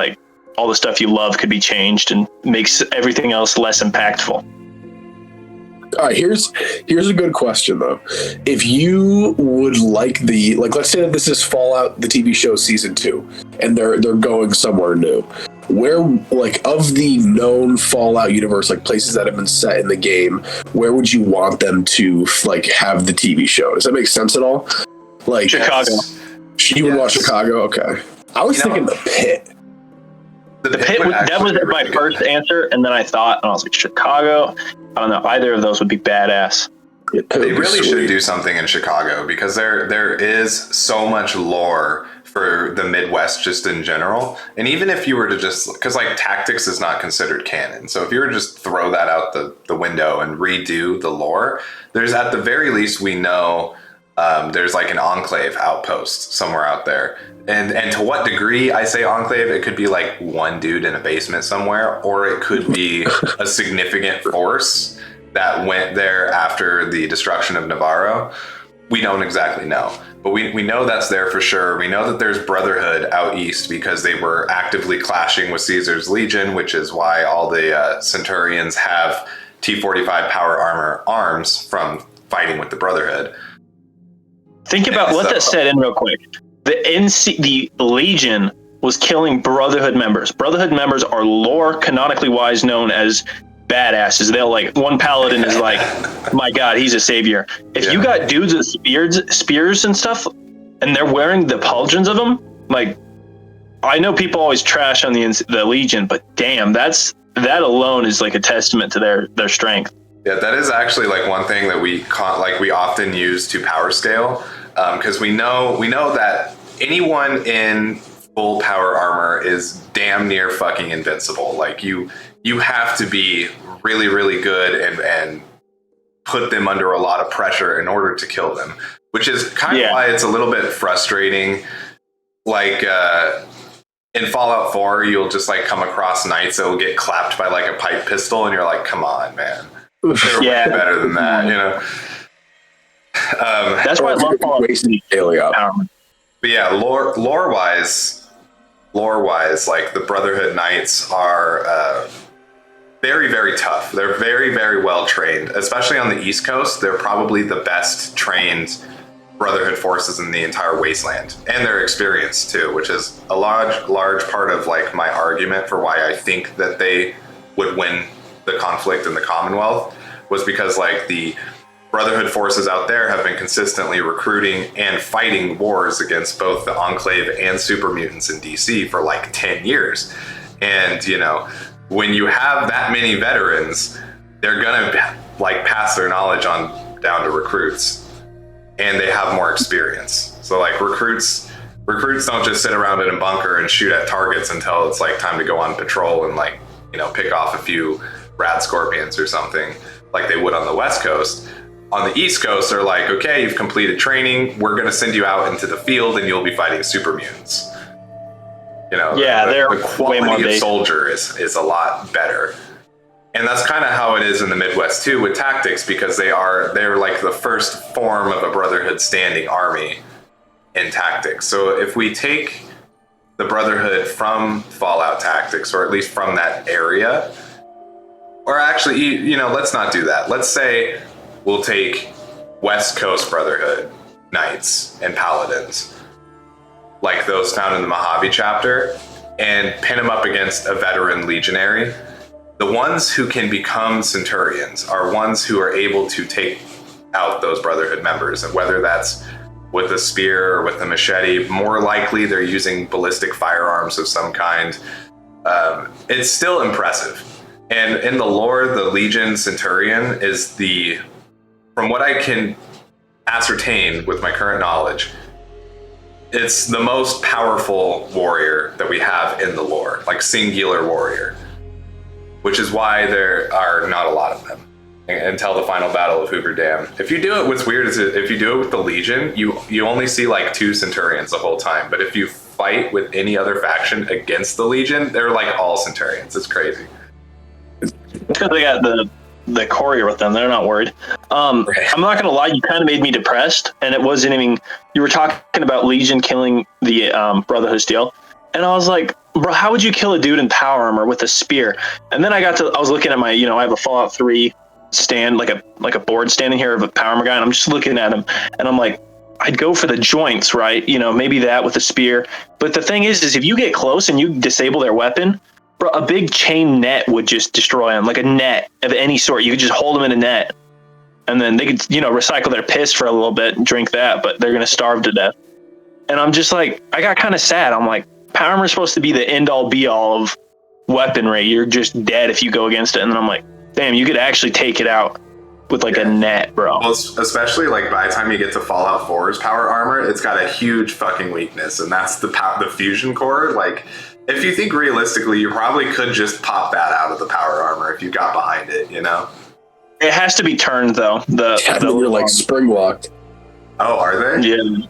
all the stuff you love could be changed and makes everything else less impactful. All right, here's a good question though. If you would let's say that this is Fallout, the TV show season 2, and they're going somewhere new, where of the known Fallout universe, places that have been set in the game, where would you want them to have the TV show? Does that make sense at all? Chicago. You would want Chicago? Okay. I was thinking the Pit. The Pit that was my first answer, and then I thought, and I was Chicago. I don't know. Either of those would be badass. They really should do something in Chicago, because there is so much lore for the Midwest just in general. And even if you were to just, because tactics is not considered canon, so if you were to just throw that out the window and redo the lore, there's at the very least, we know there's an enclave outpost somewhere out there. And to what degree I say enclave, it could be one dude in a basement somewhere, or it could be a significant force that went there after the destruction of Navarro. We don't exactly know, but we know that's there for sure. We know that there's Brotherhood out east because they were actively clashing with Caesar's Legion, which is why all the Centurions have T45 power armor arms from fighting with the Brotherhood. Think about let that set in real quick. The Legion was killing Brotherhood members. Brotherhood members are lore canonically wise known as badasses. They'll like one paladin is like, my god, he's a savior. If you got dudes with spears and stuff, and they're wearing the pauldrons of them, like, I know people always trash on the Legion, but damn, that alone is like a testament to their strength. Yeah, that is actually like one thing that we often use to power scale, because we know that anyone in full power armor is damn near fucking invincible. Like you have to be really, really good and put them under a lot of pressure in order to kill them, which is kind of why it's a little bit frustrating. Like in Fallout 4, you'll just like come across knights that will get clapped by like a pipe pistol, and you're like, come on, man. They're way better than that, you know? That's why I love Fallout. But yeah, lore-wise, like the Brotherhood Knights are very, very tough. They're very, very well trained, especially on the East Coast. They're probably the best trained Brotherhood forces in the entire wasteland, and their experience too, which is a large part of like my argument for why I think that they would win the conflict in the Commonwealth, was because like the Brotherhood forces out there have been consistently recruiting and fighting wars against both the Enclave and super mutants in DC for like 10 years. And, you know, when you have that many veterans, they're going to like pass their knowledge on down to recruits, and they have more experience. So like recruits don't just sit around in a bunker and shoot at targets until it's like time to go on patrol and like, you know, pick off a few rad scorpions or something like they would on the West Coast. On the East Coast, they're like, okay, you've completed training. We're going to send you out into the field and you'll be fighting super mutants. You know, the quality of soldier is a lot better. And that's kind of how it is in the Midwest too with tactics, because they're like the first form of a Brotherhood standing army in tactics. So if we take the Brotherhood from Fallout tactics, or at least from that area, or actually, you know, let's not do that. Let's say we'll take West Coast Brotherhood Knights and Paladins, like those found in the Mojave chapter, and pin them up against a veteran legionary. The ones who can become Centurions are ones who are able to take out those Brotherhood members, and whether that's with a spear or with a machete, more likely they're using ballistic firearms of some kind. It's still impressive. And in the lore, the Legion Centurion is from what I can ascertain with my current knowledge, it's the most powerful warrior that we have in the lore, like singular warrior, which is why there are not a lot of them until the final battle of Hoover Dam. If you do it, what's weird is if you do it with the Legion, you only see like 2 Centurions the whole time. But if you fight with any other faction against the Legion, they're like all Centurions. It's crazy. Because they got the Courier with them. They're not worried. I'm not going to lie, you kind of made me depressed. And it wasn't even, you were talking about Legion killing the Brotherhood Steel. And I was like, bro, how would you kill a dude in power armor with a spear? And then I was looking at my, you know, I have a Fallout 3 stand, like a board standing here of a power armor guy. And I'm just looking at him and I'm like, I'd go for the joints, right? You know, maybe that with a spear. But the thing is if you get close and you disable their weapon, bro, a big chain net would just destroy them, like a net of any sort. You could just hold them in a net, and then they could, you know, recycle their piss for a little bit and drink that, but they're going to starve to death. And I'm just like, I got kind of sad. I'm like, power armor is supposed to be the end-all, be-all of weaponry. You're just dead if you go against it. And then I'm like, damn, you could actually take it out with like a net, bro. Well, especially like by the time you get to Fallout 4's power armor, it's got a huge fucking weakness, and that's the fusion core. Like, if you think realistically, you probably could just pop that out of the power armor if you got behind it, you know? It has to be turned, though. You're like spring walked. Oh, are they?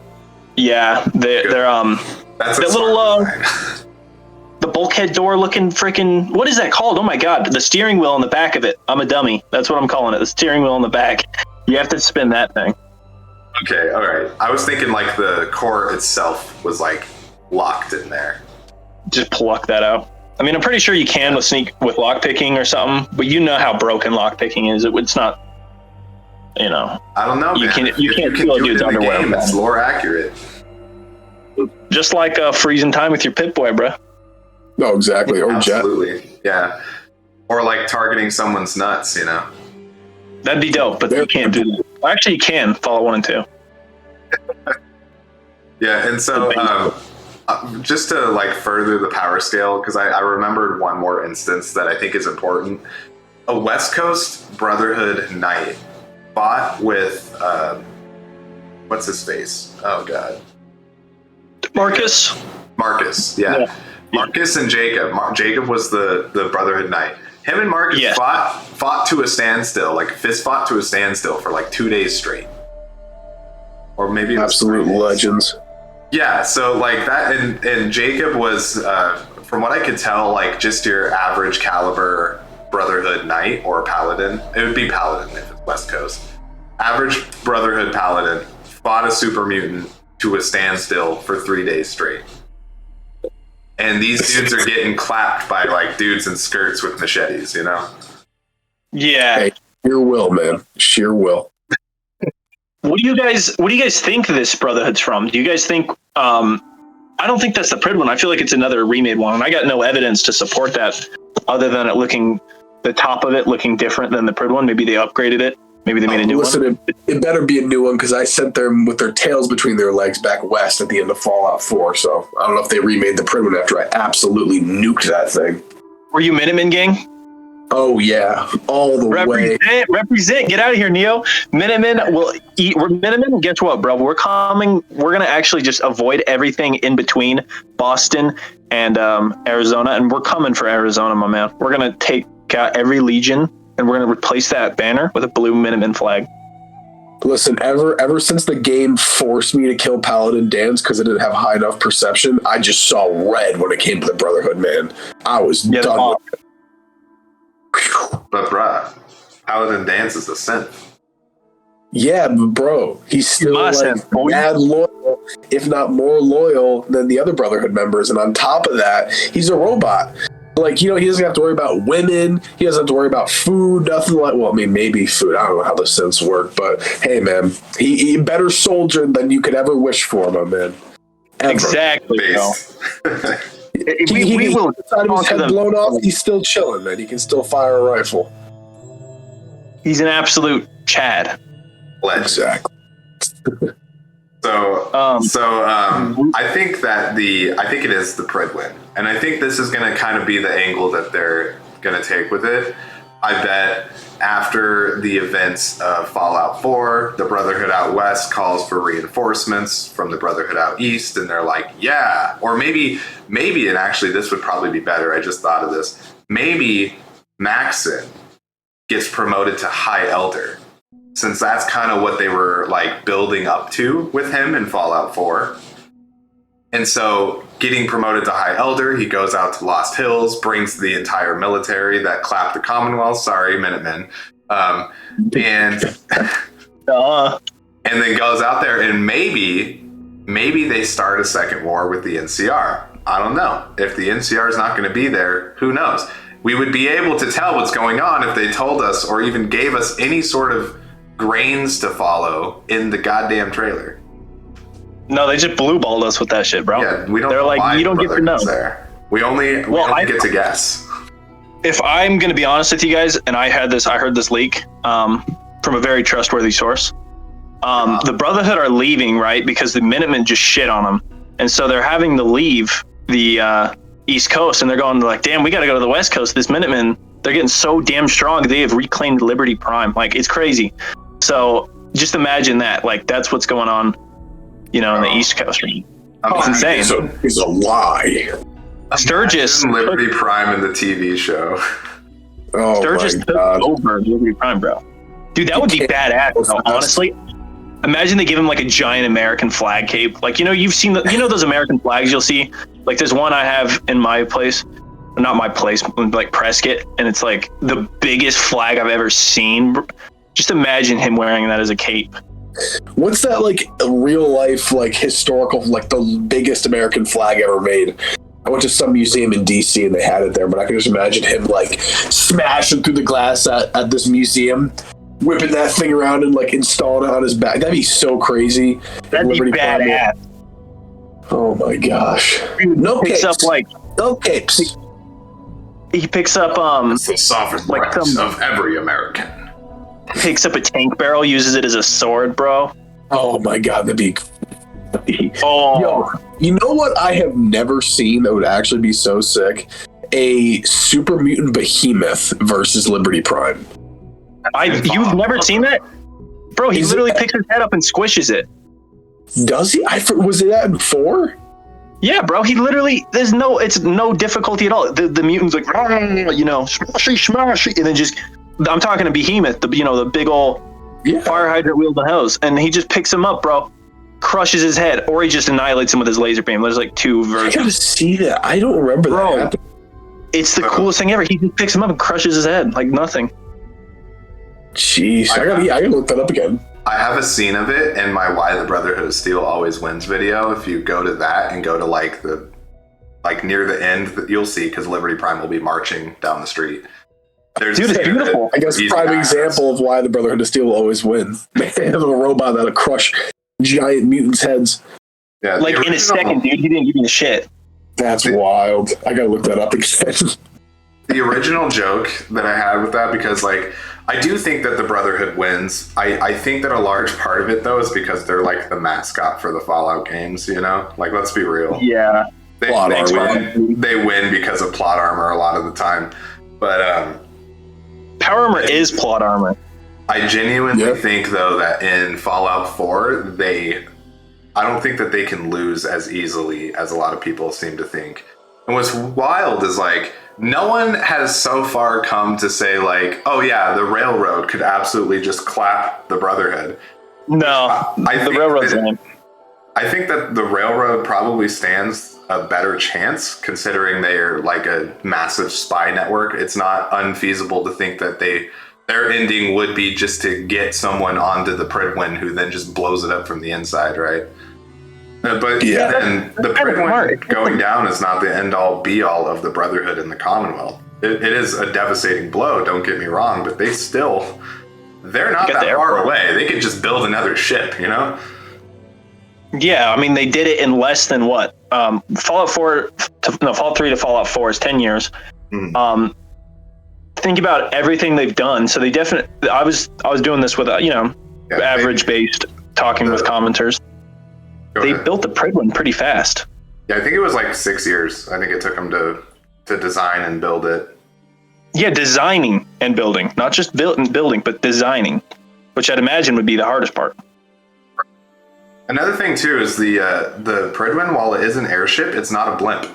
Yeah. They're that's a little the bulkhead door looking freaking, what is that called? Oh my god, the steering wheel on the back of it. I'm a dummy. That's what I'm calling it. The steering wheel on the back. You have to spin that thing. Okay, all right. I was thinking like the core itself was like locked in there. Just pluck that out. I mean, I'm pretty sure you can with lockpicking or something, but you know how broken lockpicking is. It's not, I don't know, you man. can't If you feel can do dude's it in the underwear. game, it's lore accurate. Just like freezing time with your Pip-Boy, bro. No, exactly. Or Jet. Absolutely, yeah. Or like targeting someone's nuts, That'd be dope, but you can't do that. Well, actually, you can follow 1 and 2. Yeah, and so just to like further the power scale, because I remembered one more instance that I think is important. A West Coast Brotherhood knight fought with what's his face? Oh god, Marcus, yeah. Marcus and Jacob. Jacob was the Brotherhood knight. Him and Marcus fought to a standstill, like a fist fought to a standstill for like 2 days straight, or maybe absolute legends. Yeah, so like that, and Jacob was, from what I could tell, like just your average caliber Brotherhood knight or paladin. It would be paladin if it's West Coast. Average Brotherhood paladin fought a super mutant to a standstill for 3 days straight. And these dudes are getting clapped by like dudes in skirts with machetes, Yeah. Hey, sheer will, man. Sheer will. What do you guys think this Brotherhood's from? Do you guys think? I don't think that's the Prid one. I feel like it's another remade one, and I got no evidence to support that, other than the top of it looking different than the Prid one. Maybe they upgraded it. Maybe they made a new one. It better be a new one, because I sent them with their tails between their legs back west at the end of Fallout 4. So I don't know if they remade the Prid one after I absolutely nuked that thing. Were you Minutemen gang? Oh yeah, all the way. Represent. Get out of here, Neo. Minutemen will eat. We're Minutemen. Guess what, bro? We're coming. We're gonna actually just avoid everything in between Boston and Arizona, and we're coming for Arizona, my man. We're gonna take out every legion, and we're gonna replace that banner with a blue Minutemen flag. Listen, ever since the game forced me to kill Paladin Dance because I didn't have high enough perception, I just saw red when it came to the Brotherhood, man. I was done with it. But bruh, Paladin Dance is a synth. Yeah, but bro, he's still mad loyal, if not more loyal than the other Brotherhood members. And on top of that, he's a robot. Like, he doesn't have to worry about women. He doesn't have to worry about food. Nothing like, well, I mean, maybe food. I don't know how the synths work, but hey, man, he better soldier than you could ever wish for, my man. Ever. Exactly. We will have his head blown off. He's still chilling, man. He can still fire a rifle. He's an absolute Chad. Exactly. I think it is the Prid win, and I think this is going to kind of be the angle that they're going to take with it. I bet after the events of Fallout 4, the Brotherhood out west calls for reinforcements from the Brotherhood out east, and they're like, yeah. Or maybe, and actually this would probably be better, I just thought of this, maybe Maxon gets promoted to High Elder, since that's kind of what they were like building up to with him in Fallout 4. And so getting promoted to High Elder, he goes out to Lost Hills, brings the entire military that clapped the Commonwealth. Sorry, Minutemen. And then goes out there, and maybe they start a second war with the NCR. I don't know. If the NCR is not going to be there, who knows? We would be able to tell what's going on if they told us or even gave us any sort of grains to follow in the goddamn trailer. No, they just blue balled us with that shit, bro. Yeah, we don't. They're like, you don't get to know. There. We only get to guess. If I'm gonna be honest with you guys, and I heard this leak from a very trustworthy source. The Brotherhood are leaving, right? Because the Minutemen just shit on them, and so they're having to leave the East Coast, and they're going like, damn, we got to go to the West Coast. This Minutemen, they're getting so damn strong. They have reclaimed Liberty Prime. Like, it's crazy. So just imagine that. Like, that's what's going on. In the East Coast. It's insane. It's a lie. Sturgis Liberty Prime in the TV show. Oh, Sturgis took over Liberty Prime, bro. Dude, that would be badass, bro, honestly. Imagine they give him like a giant American flag cape. Like, you've seen those American flags you'll see? Like, there's one I have in my place. Not my place, like Prescott, and it's like the biggest flag I've ever seen. Just imagine him wearing that as a cape. What's that, like, real life, like, historical, like, the biggest American flag ever made? I went to some museum in DC and they had it there, but I can just imagine him like smashing through the glass at this museum, whipping that thing around and like installing it on his back. That'd be so crazy. That'd be badass. Oh my gosh. No capes. No capes. He picks up It's the sovereign rights of every American. Picks up a tank barrel, uses it as a sword, bro. Oh my god, that'd be Oh, yo, you know what I have never seen that would actually be so sick? A super mutant behemoth versus Liberty Prime. You've never seen that? Bro, he literally picks his head up and squishes it. Does he? Was it that in 4? Yeah, bro. He literally, it's no difficulty at all. The mutant's like, smashy, and then just, I'm talking to Behemoth, the big old fire hydrant wielding hose, and he just picks him up, bro, crushes his head, or he just annihilates him with his laser beam. There's like 2 versions. I gotta see that. I don't remember that. It's the coolest thing ever. He just picks him up and crushes his head like nothing. Jeez, I gotta look that up again. I have a scene of it in my Why the Brotherhood of Steel Always Wins video. If you go to that and go to like near the end, you'll see, because Liberty Prime will be marching down the street. Dude, it's beautiful. I guess prime example of why the Brotherhood of Steel will always win. They have a robot that'll crush giant mutants' heads. Yeah, like in a second, dude. He didn't give me the shit. That's wild. I gotta look that up again. The original joke that I had with that, because like I do think that the Brotherhood wins. I think that a large part of it though is because they're like the mascot for the Fallout games, Like, let's be real. Yeah. They win because of plot armor a lot of the time. But power armor is plot armor. I genuinely think though that in Fallout 4 I don't think that they can lose as easily as a lot of people seem to think. And what's wild is like no one has so far come to say like, oh yeah, the Railroad could absolutely just clap the Brotherhood. No, the Railroad's in. I think that the Railroad probably stands a better chance, considering they're like a massive spy network. It's not unfeasible to think that their ending would be just to get someone onto the Pridwin who then just blows it up from the inside, right? But and the Pridwin going down is not the end-all be-all of the Brotherhood and the Commonwealth. It is a devastating blow, don't get me wrong, but they're not that far away. They could just build another ship, Yeah, I mean, they did it in less than what? Fallout 3 to Fallout 4 is 10 years. Mm-hmm. Think about everything they've done. So they definitely, I was doing this with, average based talking with commenters. They built the Pridwin pretty fast. Yeah, I think it was like 6 years. I think it took them to design and build it. Yeah, designing and building, not just building, but designing, which I'd imagine would be the hardest part. Another thing too is the Pridwin, while it is an airship, it's not a blimp.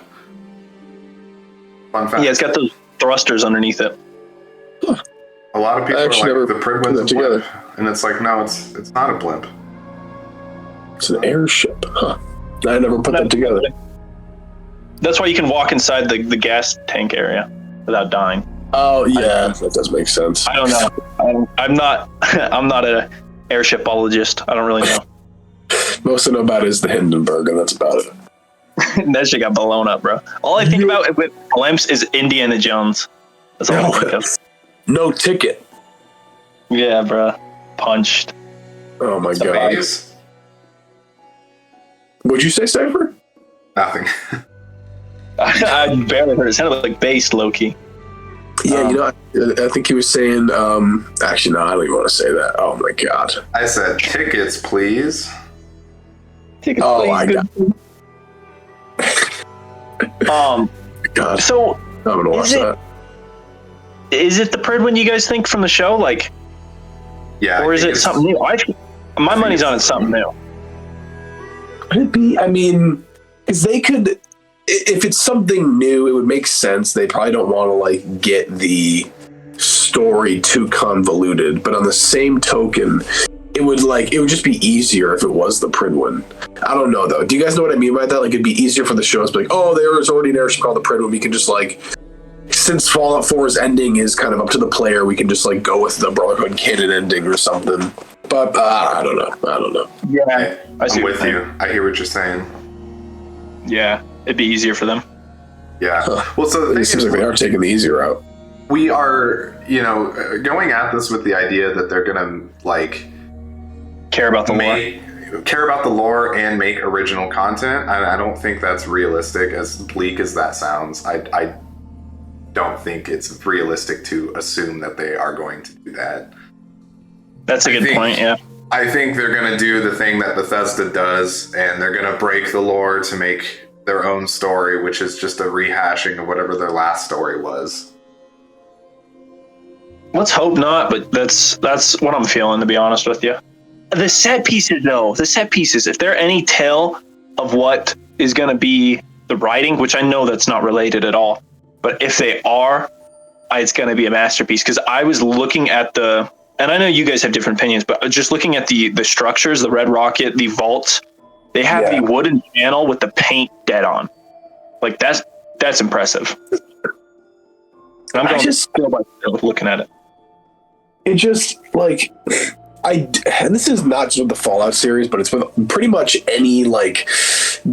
Fun fact. Yeah, it's got those thrusters underneath it. Huh. A lot of people are like, the Pridwin's a blimp, and it's like, no, it's not a blimp. It's an airship, huh? I never put that together. That's why you can walk inside the gas tank area without dying. Oh yeah, that does make sense. I don't know. I'm not an airshipologist. I don't really know. Most I know about is the Hindenburg, and that's about it. That shit got blown up, bro. All I think about with blimps is Indiana Jones. That's all I think of. No ticket. Yeah, bro. Punched. Oh my god. What'd you say, Cypher? Nothing. I barely heard it. It sounded like bass, low-key. Yeah, I think he was saying, actually, no, I don't even want to say that. Oh my god. I said, tickets, please. Tickets, please. My god. God. So, I'm gonna watch that. Is it the Pridwin you guys think from the show? Like, yeah. Or is it something new? My money's on it's something new. Could it be? I mean, because they could, if it's something new, it would make sense. They probably don't want to like get the story too convoluted, but on the same token, it would just be easier if it was the Pridwin. I don't know though. Do you guys know what I mean by that? Like, it'd be easier for the shows to be like, oh, there's already an airship called the Pridwin. We can just like, since Fallout 4's ending is kind of up to the player, we can just like go with the Brotherhood canon ending or something. But I don't know. Yeah, I'm with you. I hear what you're saying. Yeah, it'd be easier for them. Yeah. Huh. Well, so the thing It seems is, like they are taking the easy route. we are, going at this with the idea that they're gonna like Care about the lore. care about the lore and make original content. I don't think that's realistic. As bleak as that sounds, I don't think it's realistic to assume that they are going to do that. That's a good point. Yeah. I think they're going to do the thing that Bethesda does, and they're going to break the lore to make their own story, which is just a rehashing of whatever their last story was. Let's hope not, but that's what I'm feeling, to be honest with you. The set pieces, though, if they're any tell of what is going to be the writing, which I know that's not related at all, but if they are, it's going to be a masterpiece. Because I was looking at and I know you guys have different opinions, but just looking at the structures, the Red Rocket, the vaults, they have the wooden panel with the paint dead on. Like, that's impressive. I'm going just looking at it. It just, like, and this is not just with the Fallout series, but it's with pretty much any, like,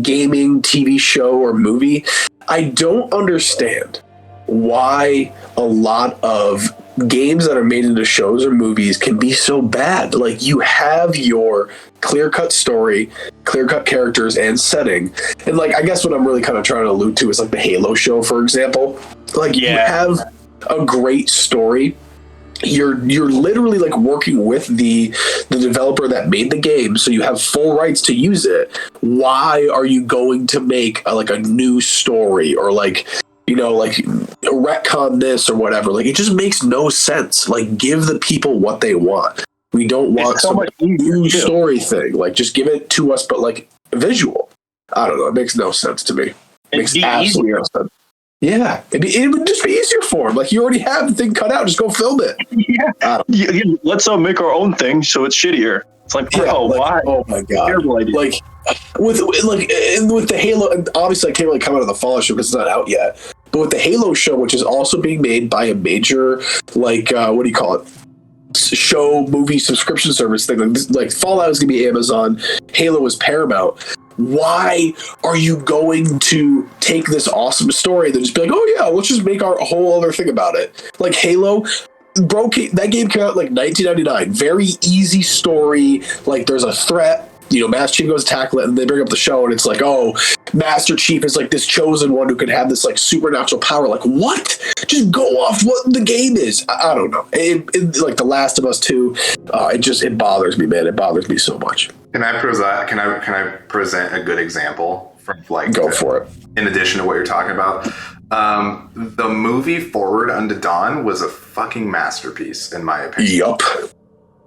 gaming, TV show, or movie. I don't understand why a lot of games that are made into shows or movies can be so bad. Like, you have your clear-cut story, clear-cut characters, and setting. And, like, I guess what I'm really kind of trying to allude to is, like, the Halo show, for example. Like, you have a great story. You're literally, like, working with the developer that made the game, so you have full rights to use it. Why are you going to make a new story, or like retcon this or whatever? Like, it just makes no sense. Like, give the people what they want. We don't want some new story thing. Like, just give it to us, but like visual. I don't know. It makes no sense to me. It makes absolutely no sense. Yeah, it would just be easier for him. Like, you already have the thing cut out, just go film it. Yeah, let's make our own thing so it's shittier. It's like, bro, why? Oh my god! Like with the Halo, obviously I can't really come out of the Fallout show because it's not out yet. But with the Halo show, which is also being made by a major, like, what do you call it? Show movie subscription service thing. Like Fallout is gonna be Amazon, Halo is Paramount. Why are you going to take this awesome story and then just be like, oh yeah, let's just make our whole other thing about it? Like Halo, that game came out like 1999. Very easy story. Like, there's a threat. Master Chief goes to tackle it, and they bring up the show, and it's like, oh, Master Chief is like this chosen one who can have this like supernatural power. Like, what? Just go off what the game is. I don't know. It like The Last of Us 2, it bothers me, man. It bothers me so much. Can I present a good example from for it. In addition to what you're talking about, the movie Forward Unto Dawn was a fucking masterpiece, in my opinion. Yup.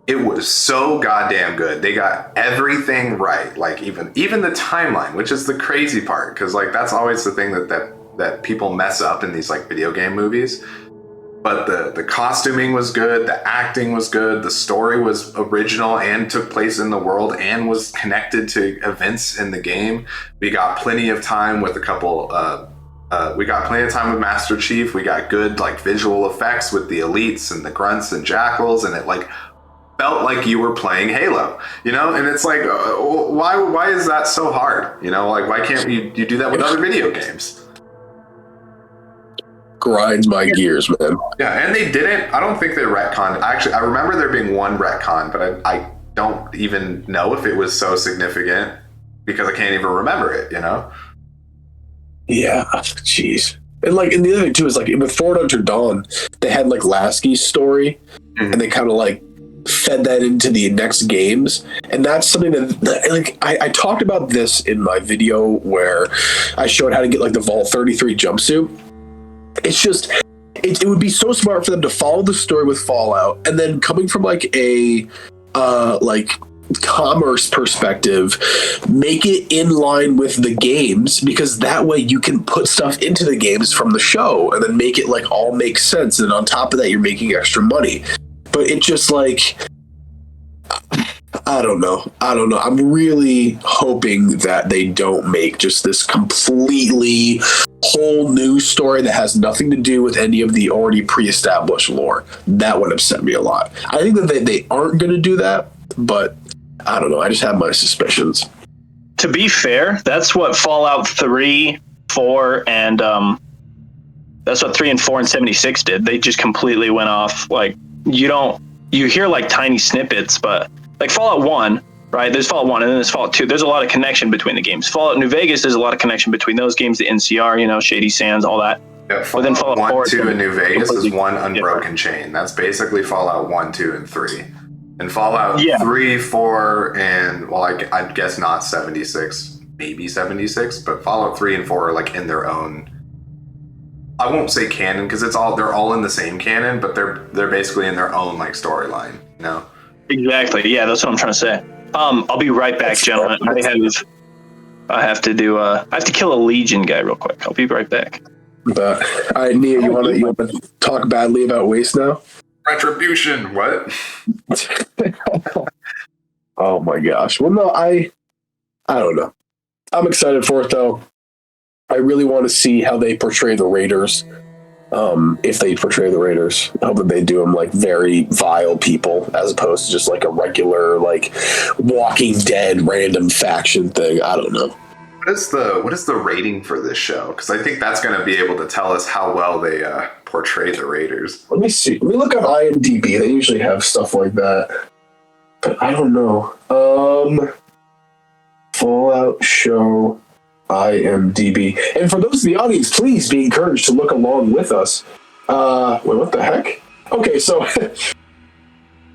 It was so goddamn good. They got everything right. Like, even the timeline, which is the crazy part, because like that's always the thing that people mess up in these like video game movies. But the costuming was good, the acting was good, the story was original and took place in the world and was connected to events in the game. We got plenty of time with we got plenty of time with Master Chief. We got good like visual effects with the elites and the grunts and jackals, and it like felt like you were playing Halo, and it's like, why is that so hard? Like, why can't you do that with other video games? Grinds my gears, man. Yeah, and they didn't. I don't think they retconned. Actually, I remember there being one retcon, but I don't even know if it was so significant because I can't even remember it. Yeah, jeez. And the other thing too is like with Forward Unto Dawn, they had like Lasky's story, and they kind of like fed that into the next games, and that's something that like I talked about this in my video where I showed how to get like the Vault 33 jumpsuit. It's just it would be so smart for them to follow the story with Fallout, and then coming from like a like commerce perspective, make it in line with the games, because that way you can put stuff into the games from the show and then make it like all make sense, and on top of that you're making extra money. But it just like, I don't know. I'm really hoping that they don't make just this completely whole new story that has nothing to do with any of the already pre-established lore. That would upset me a lot. I think that they aren't going to do that, but I don't know. I just have my suspicions. To be fair, that's what Fallout 3, 4, and That's what 3 and 4 and 76 did. They just completely went off. Like, you hear like tiny snippets, but like Fallout 1, right? There's Fallout 1 and then there's Fallout 2. There's a lot of connection between the games. Fallout New Vegas, there's a lot of connection between those games, the NCR, Shady Sands, all that. Yeah, But then Fallout 1, 4, 2, and New Vegas is one unbroken different. chain. That's basically Fallout 1, 2, and 3. And Fallout 3, 4, and, well, I guess not 76, maybe 76, but Fallout 3 and 4 are like in their own, I won't say canon, because they're all in the same canon, but they're basically in their own like storyline, Exactly. Yeah, that's what I'm trying to say. I'll be right back, gentlemen. I have to kill a Legion guy real quick. I'll be right back. But all right, Neo, you want to talk badly about Waste now? Retribution, what? Oh my gosh. Well, no, I don't know. I'm excited for it though. I really want to see how they portray the Raiders. If they portray the Raiders, I hope that they do them like very vile people as opposed to just like a regular like Walking Dead random faction thing. I don't know. What is the rating for this show? Because I think that's going to be able to tell us how well they portray the Raiders. Let me see. Let me look on IMDb. They usually have stuff like that, but I don't know. Fallout show IMDb. And for those in the audience, please be encouraged to look along with us. Wait, what the heck? Okay, so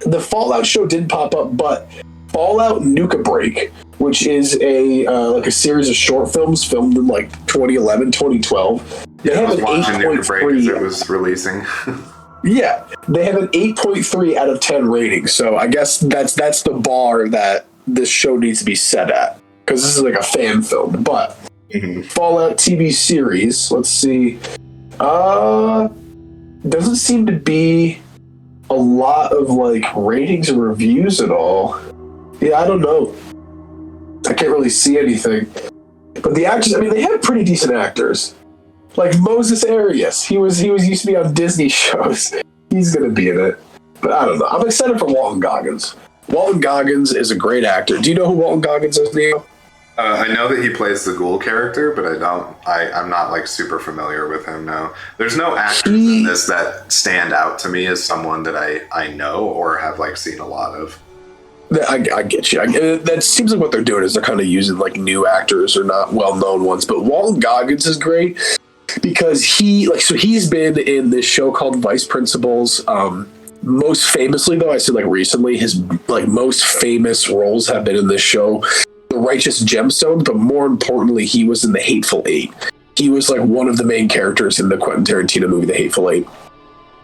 the Fallout show didn't pop up, but Fallout Nuka Break, which is a series of short films filmed in like 2011, 2012. They have I was an watching Nuka Break as 8.3. it was releasing. Yeah, they have an 8.3 out of 10 rating. So I guess that's the bar that this show needs to be set at, because this is like a fan film. But Fallout TV series, let's see. Doesn't seem to be a lot of like ratings and reviews at all. Yeah, I don't know. I can't really see anything. But the actors, I mean, they have pretty decent actors. Like Moses Arias. He was used to be on Disney shows. He's gonna be in it. But I don't know. I'm excited for Walton Goggins. Walton Goggins is a great actor. Do you know who Walton Goggins is, Neo? I know that he plays the Ghoul character, but I'm not like super familiar with him, no. There's no actors in this that stand out to me as someone that I know or have like seen a lot of. I get you. That seems like what they're doing is they're kind of using like new actors or not well-known ones. But Walton Goggins is great because he's been in this show called Vice Principals. Most famously, though, I said like recently, his like most famous roles have been in this show, The Righteous Gemstones. But more importantly, he was in The Hateful Eight. He was like one of the main characters in the Quentin Tarantino movie, The Hateful Eight,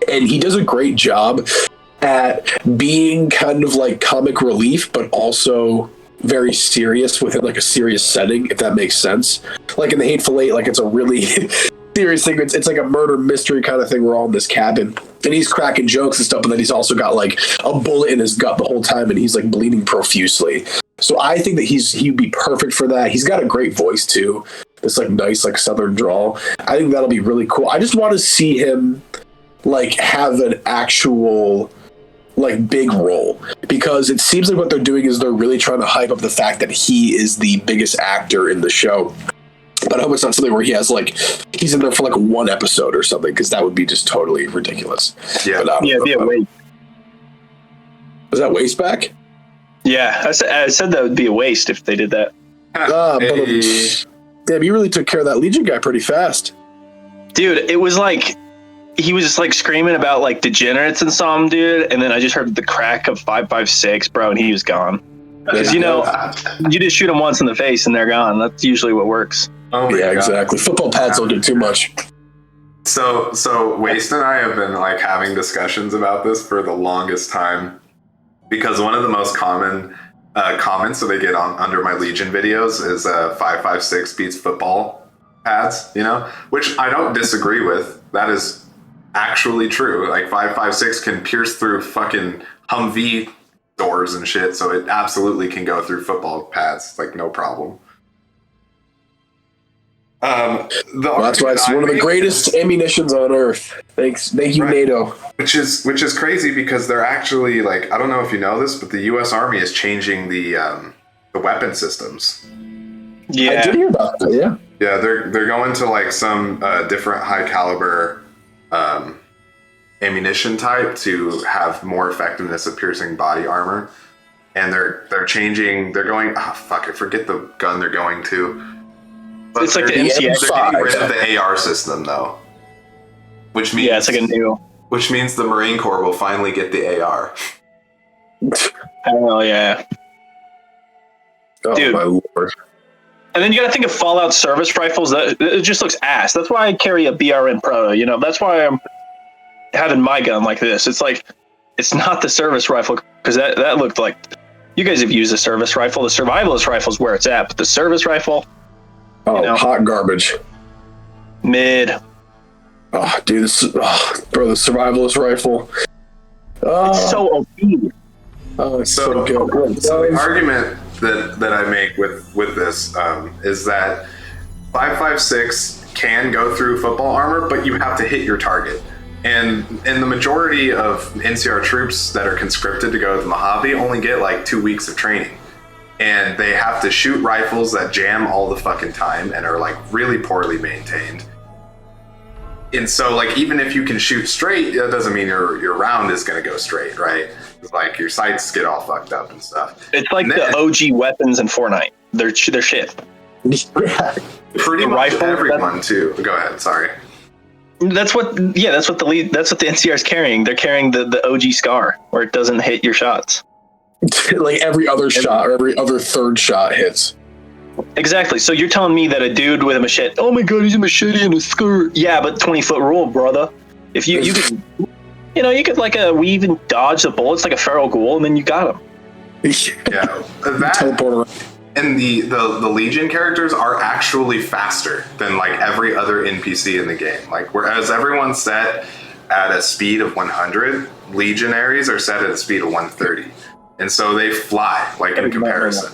and he does a great job at being kind of like comic relief, but also very serious within like a serious setting, if that makes sense. Like in The Hateful Eight, like it's a really serious thing. It's like a murder mystery kind of thing. We're all in this cabin and he's cracking jokes and stuff, but then he's also got like a bullet in his gut the whole time and he's like bleeding profusely. So I think that he'd be perfect for that. He's got a great voice too. This like nice like southern drawl. I think that'll be really cool. I just want to see him like have an actual like big role, because it seems like what they're doing is they're really trying to hype up the fact that he is the biggest actor in the show. But I hope it's not something where he's in there for like one episode or something, because that would be just totally ridiculous. Yeah, but, Yeah, be a waste. Was that Waste back? Yeah, I said that would be a waste if they did that. Damn, you really took care of that Legion guy pretty fast. Dude, it was like he was just like screaming about like degenerates and some dude, and then I just heard the crack of 5.56, bro, and he was gone. Because you just shoot them once in the face and they're gone. That's usually what works. Oh my Yeah, God. exactly. Football pads don't do too much. So Waste and I have been like having discussions about this for the longest time, because one of the most common comments that they get on under my Legion videos is 5.56 beats football pads, which I don't disagree with. That is actually true. Like 5.56 can pierce through fucking Humvee doors and shit, so it absolutely can go through football pads, like no problem. That's why it's one of the greatest ammunitions on Earth. Thank you, right. NATO. Which is crazy, because they're actually like, I don't know if you know this, but the U.S. Army is changing the weapon systems. Yeah, I did hear about that. Yeah. Yeah, they're going to like some different high caliber ammunition type to have more effectiveness at piercing body armor, and they're changing. They're going. Oh fuck! I forget the gun they're going to. But It's like the they're MCI. getting rid of the AR system though, which means Yeah, it's like a new. which means the Marine Corps will finally get the AR. Oh yeah. Oh Dude. my lord! And then you got to think of Fallout service rifles. That it just looks ass. That's why I carry a BRN Pro. You know, that's why I'm having my gun like this. It's like, it's not the service rifle, because that looked like, you guys have used a service rifle. The survivalist rifle is where it's at, but the service rifle, Oh, hot garbage. mid. Oh, dude, bro, the survivalist rifle. Oh, It's so OP. it's so good. So the argument that I make with this is that 5.56 can go through football armor, but you have to hit your target. And the majority of NCR troops that are conscripted to go to the Mojave only get like 2 weeks of training. And they have to shoot rifles that jam all the fucking time and are like really poorly maintained. And so like, even if you can shoot straight, that doesn't mean your round is going to go straight, right? It's like your sights get all fucked up and stuff. It's like And then- the OG weapons in Fortnite. They're shit. Pretty much Rifle, everyone too. Go ahead. Sorry. That's what the NCR is carrying. They're carrying the OG Scar, where it doesn't hit your shots. Like every other shot or every other third shot hits. Exactly. So you're telling me that a dude with a machete, oh my god, he's a machete and a skirt. Yeah, but 20-foot rule, brother. If you could, you could like weave and dodge the bullets like a feral ghoul, and then you got him. Yeah. That Teleport around. and the Legion characters are actually faster than like every other NPC in the game. Like, whereas everyone's set at a speed of 100, Legionaries are set at a speed of 130, and so they fly like in comparison.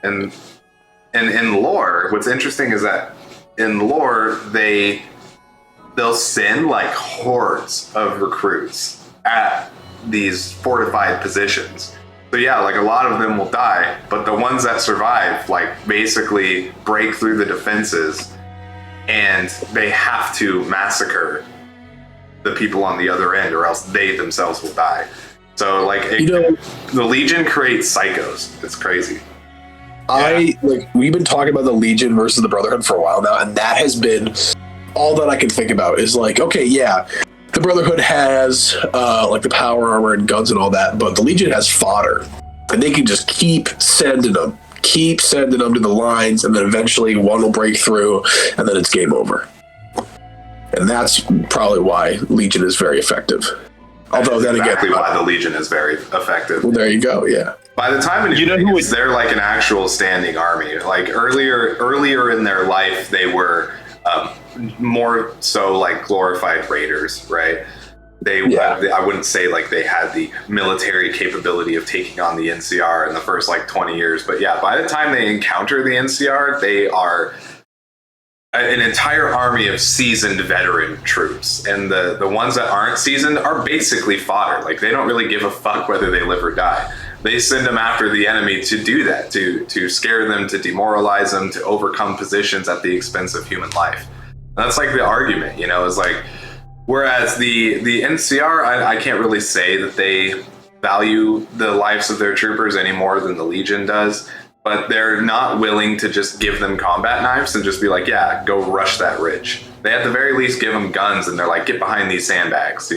And in lore, what's interesting is that in lore they'll send like hordes of recruits at these fortified positions. So yeah, like a lot of them will die, but the ones that survive like basically break through the defenses, and they have to massacre the people on the other end, or else they themselves will die. So like the Legion creates psychos. It's crazy. We've been talking about the Legion versus the Brotherhood for a while now, and that has been all that I can think about is like, okay, yeah, the Brotherhood has like the power armor and guns and all that, but the Legion has fodder, and they can just keep sending them to the lines, and then eventually one will break through, and then it's game over. And that's probably why Legion is very effective. Although then exactly again, why the Legion is very effective. well, there you go. Yeah. By the time they're like an actual standing army. Like earlier in their life, they were more so like glorified raiders, right? I wouldn't say like they had the military capability of taking on the NCR in the first like 20 years, but yeah, by the time they encounter the NCR, they are an entire army of seasoned veteran troops, and the ones that aren't seasoned are basically fodder. Like, they don't really give a fuck whether they live or die. They send them after the enemy to do that, to scare them, to demoralize them, to overcome positions at the expense of human life. And that's like the argument, is like, whereas the NCR, I can't really say that they value the lives of their troopers any more than the Legion does, but they're not willing to just give them combat knives and just be like, yeah, go rush that ridge. They at the very least give them guns, and they're like, get behind these sandbags,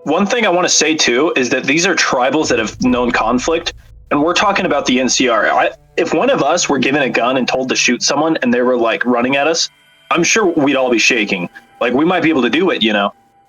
One thing I want to say too is that these are tribals that have known conflict, and we're talking about the NCR. If one of us were given a gun and told to shoot someone and they were like running at us, I'm sure we'd all be shaking. Like, we might be able to do it,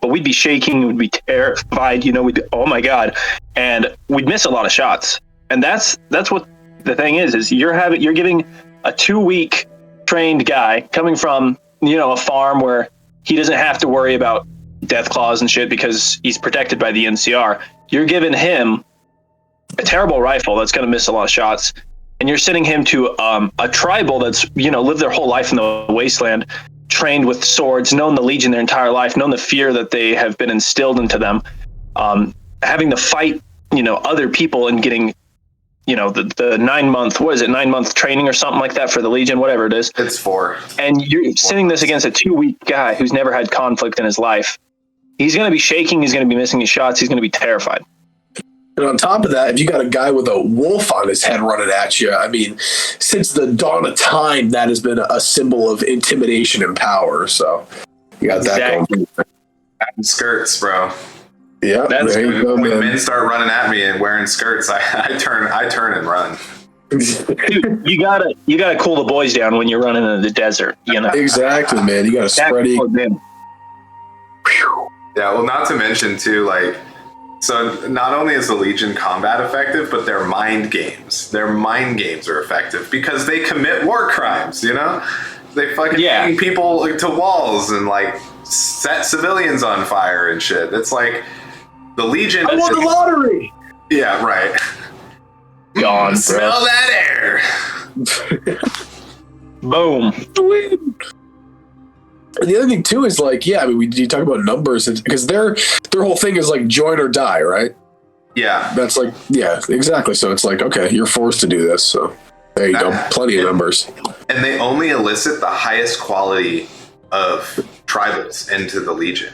but we'd be shaking, we'd be terrified, we'd be, oh my God. And we'd miss a lot of shots. And that's what the thing is you're giving a 2-week trained guy coming from, a farm where he doesn't have to worry about death claws and shit because he's protected by the NCR. You're giving him a terrible rifle that's going to miss a lot of shots. And you're sending him to a tribal that's, lived their whole life in the wasteland, trained with swords, known the Legion their entire life, known the fear that they have been instilled into them, having to fight, other people and getting the 9 month, what is it, 9 month training or something like that for the Legion, whatever it is. It's 4. And you're sending this against a 2-week guy who's never had conflict in his life. He's going to be shaking. He's going to be missing his shots. He's going to be terrified. And on top of that, if you got a guy with a wolf on his head running at you, I mean, since the dawn of time, that has been a symbol of intimidation and power. So you got that going. Skirts, bro. Yeah, That's there you go, When man. men start running at me and wearing skirts, I turn and run. Dude, you gotta cool the boys down when you're running in the desert. Exactly, man. You got to spread it. Yeah, well, not to mention too, like, so not only is the Legion combat effective, but their mind games. Their mind games are effective because they commit war crimes. They fucking hang people to walls and like set civilians on fire and shit. It's like the Legion. I won the lottery. Yeah, right. Gone. Smell that air. Boom. And the other thing too is like, yeah, I mean, you talk about numbers because their whole thing is like join or die, right? Yeah, That's like, yeah, exactly. So it's like, okay, you're forced to do this. So there you go, plenty of numbers. and they only elicit the highest quality of tribals into the Legion.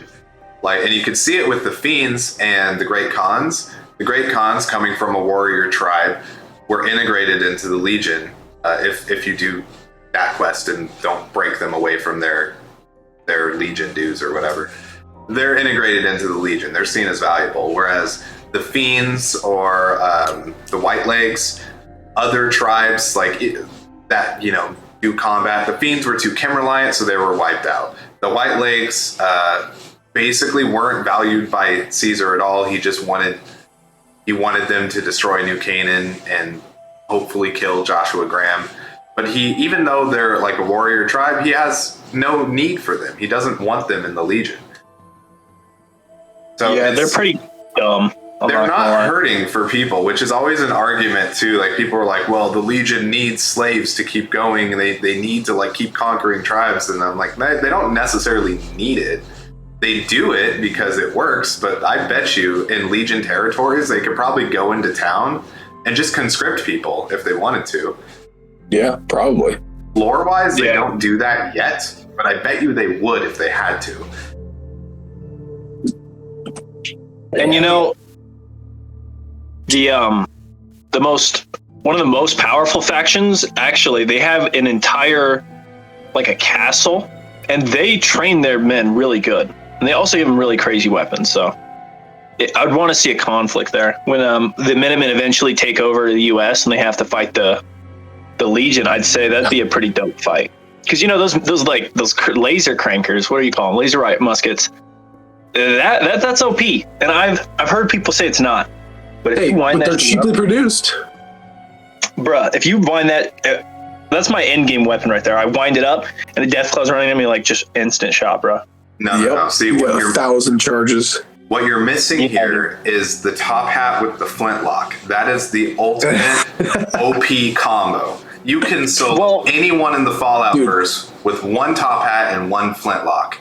Like, and you can see it with the Fiends and the Great Khans. The Great Khans, coming from a warrior tribe, were integrated into the Legion. If you do that quest and don't break them away from their Legion dues or whatever, they're integrated into the Legion. They're seen as valuable. Whereas the Fiends or the Whitelegs, other tribes that do combat. The Fiends were too Kim reliant, so they were wiped out. The Whitelegs basically weren't valued by Caesar at all. He just wanted them to destroy New Canaan and hopefully kill Joshua Graham. But even though they're like a warrior tribe, he has no need for them. He doesn't want them in the Legion. So Yeah, they're pretty dumb. They're not hurting for people, which is always an argument too. Like, people are like, well, the Legion needs slaves to keep going, and they need to like keep conquering tribes. And I'm like, they don't necessarily need it. They do it because it works, but I bet you in Legion territories, they could probably go into town and just conscript people if they wanted to. Yeah, probably. Lore-wise, they don't do that yet, but I bet you they would if they had to. And one of the most powerful factions, actually, they have an entire, like, a castle, and they train their men really good. And they also give them really crazy weapons, so I'd want to see a conflict there. When the Minutemen eventually take over the U.S. and they have to fight the Legion, I'd say that'd be a pretty dope fight. Because those laser crankers, what do you call them? Laser muskets. That's OP, and I've heard people say it's not. But if you wind they're that cheaply produced, bruh. If you wind that, that's my end game weapon right there. I wind it up, and the death claw's running at me like just instant shot, bruh. No. See, you got 1,000 charges. What you're missing here is the top hat with the flintlock. That is the ultimate OP combo. You can solo anyone in the Fallout verse with one top hat and one flintlock.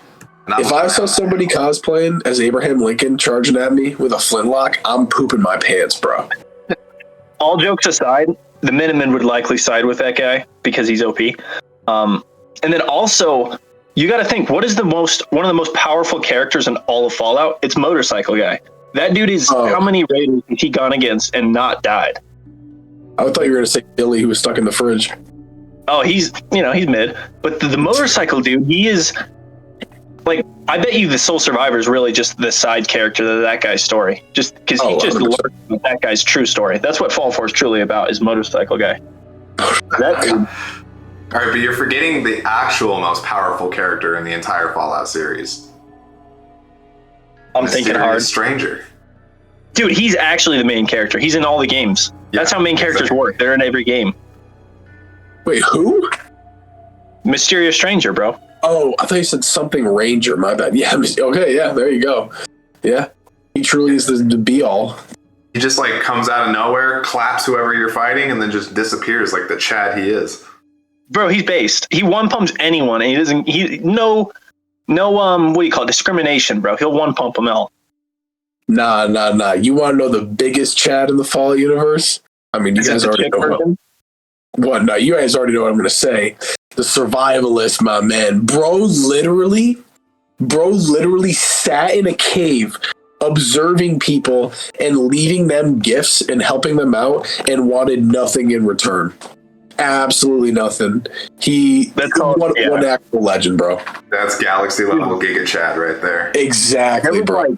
If I saw somebody cosplaying as Abraham Lincoln charging at me with a flintlock, I'm pooping my pants, bro. All jokes aside, the Minutemen would likely side with that guy because he's OP. And then also, you got to think, what is one of the most powerful characters in all of Fallout? It's Motorcycle Guy. That dude is how many raiders has he gone against and not died? I thought you were going to say Billy, who was stuck in the fridge. Oh, he's mid. But the motorcycle dude, he is like, I bet you the sole survivor is really just the side character to that guy's story. Just because he just learned that guy's true story. That's what Fall 4 is truly about, is Motorcycle Guy. That dude. All right, but you're forgetting the actual most powerful character in the entire Fallout series. I'm thinking hard. Stranger. Dude, he's actually the main character. He's in all the games. That's how main characters work. They're in every game. Wait, who? Mysterious Stranger, bro. Oh, I thought you said something Ranger. My bad. Yeah, okay, yeah, there you go. Yeah, he truly is the be-all. He just like comes out of nowhere, claps whoever you're fighting, and then just disappears like the Chad he is. Bro, he's based. He one-pumps anyone, and no, what do you call it, discrimination, bro. He'll one-pump them out. Nah. You want to know the biggest Chad in the Fallout universe? I mean, you guys the already chick know version? what. No, you guys already know what I'm going to say. The survivalist, my man. Bro literally sat in a cave observing people and leaving them gifts and helping them out and wanted nothing in return. Absolutely nothing. That's called, one actual legend, bro. That's galaxy level Giga Chad right there. Exactly, bro.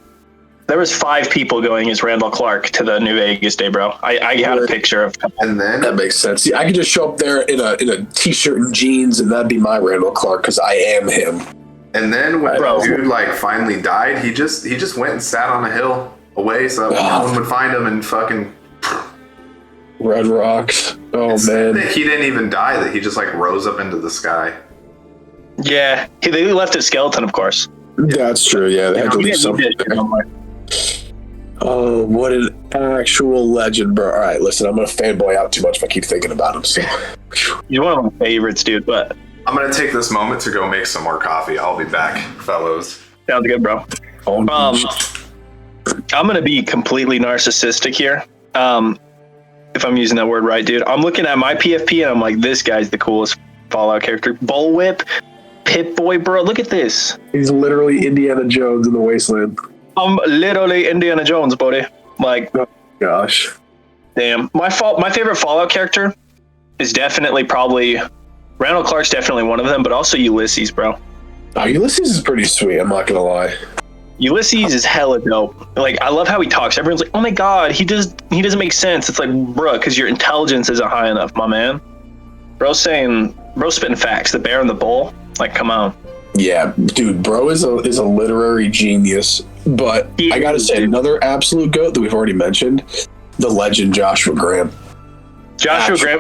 There was 5 people going as Randall Clark to the New Vegas day, bro. I had a picture of him. And then That makes sense. See, I could just show up there in a t-shirt and jeans, and that'd be my Randall Clark because I am him. And then when Bro. the dude like finally died, he just went and sat on a hill away so that no one would find him and fucking Red Rocks. Oh man. That he didn't even die, that he just like rose up into the sky. Yeah, they left his skeleton, of course. That's true. Yeah, they had to He leave did something. somewhere. Oh, what an actual legend, bro. All right, listen, I'm gonna fanboy out too much if I keep thinking about him. So, He's one of my favorites, dude. But I'm gonna take this moment to go make some more coffee. I'll be back, fellows. sounds good, bro. oh, I'm gonna be completely narcissistic here. If I'm using that word right, dude. I'm looking at my PFP and I'm like, this guy's the coolest Fallout character. Bullwhip, Pip-Boy, bro. Look at this. he's literally Indiana Jones in the wasteland. I'm literally Indiana Jones, buddy. Like, Oh, gosh. damn. My favorite Fallout character is definitely probably Randall Clark's definitely one of them, but also Ulysses, bro. Oh, Ulysses is pretty sweet. I'm not gonna lie. Ulysses is hella dope. Like, I love how he talks. Everyone's like, "Oh my god, he doesn't make sense." It's like, bro, because your intelligence isn't high enough, my man. Bro spitting facts. The bear and the bull. Like, come on. Yeah, dude, bro is a literary genius. But I gotta say, another absolute goat that we've already mentioned, the legend Joshua Graham. Joshua Graham.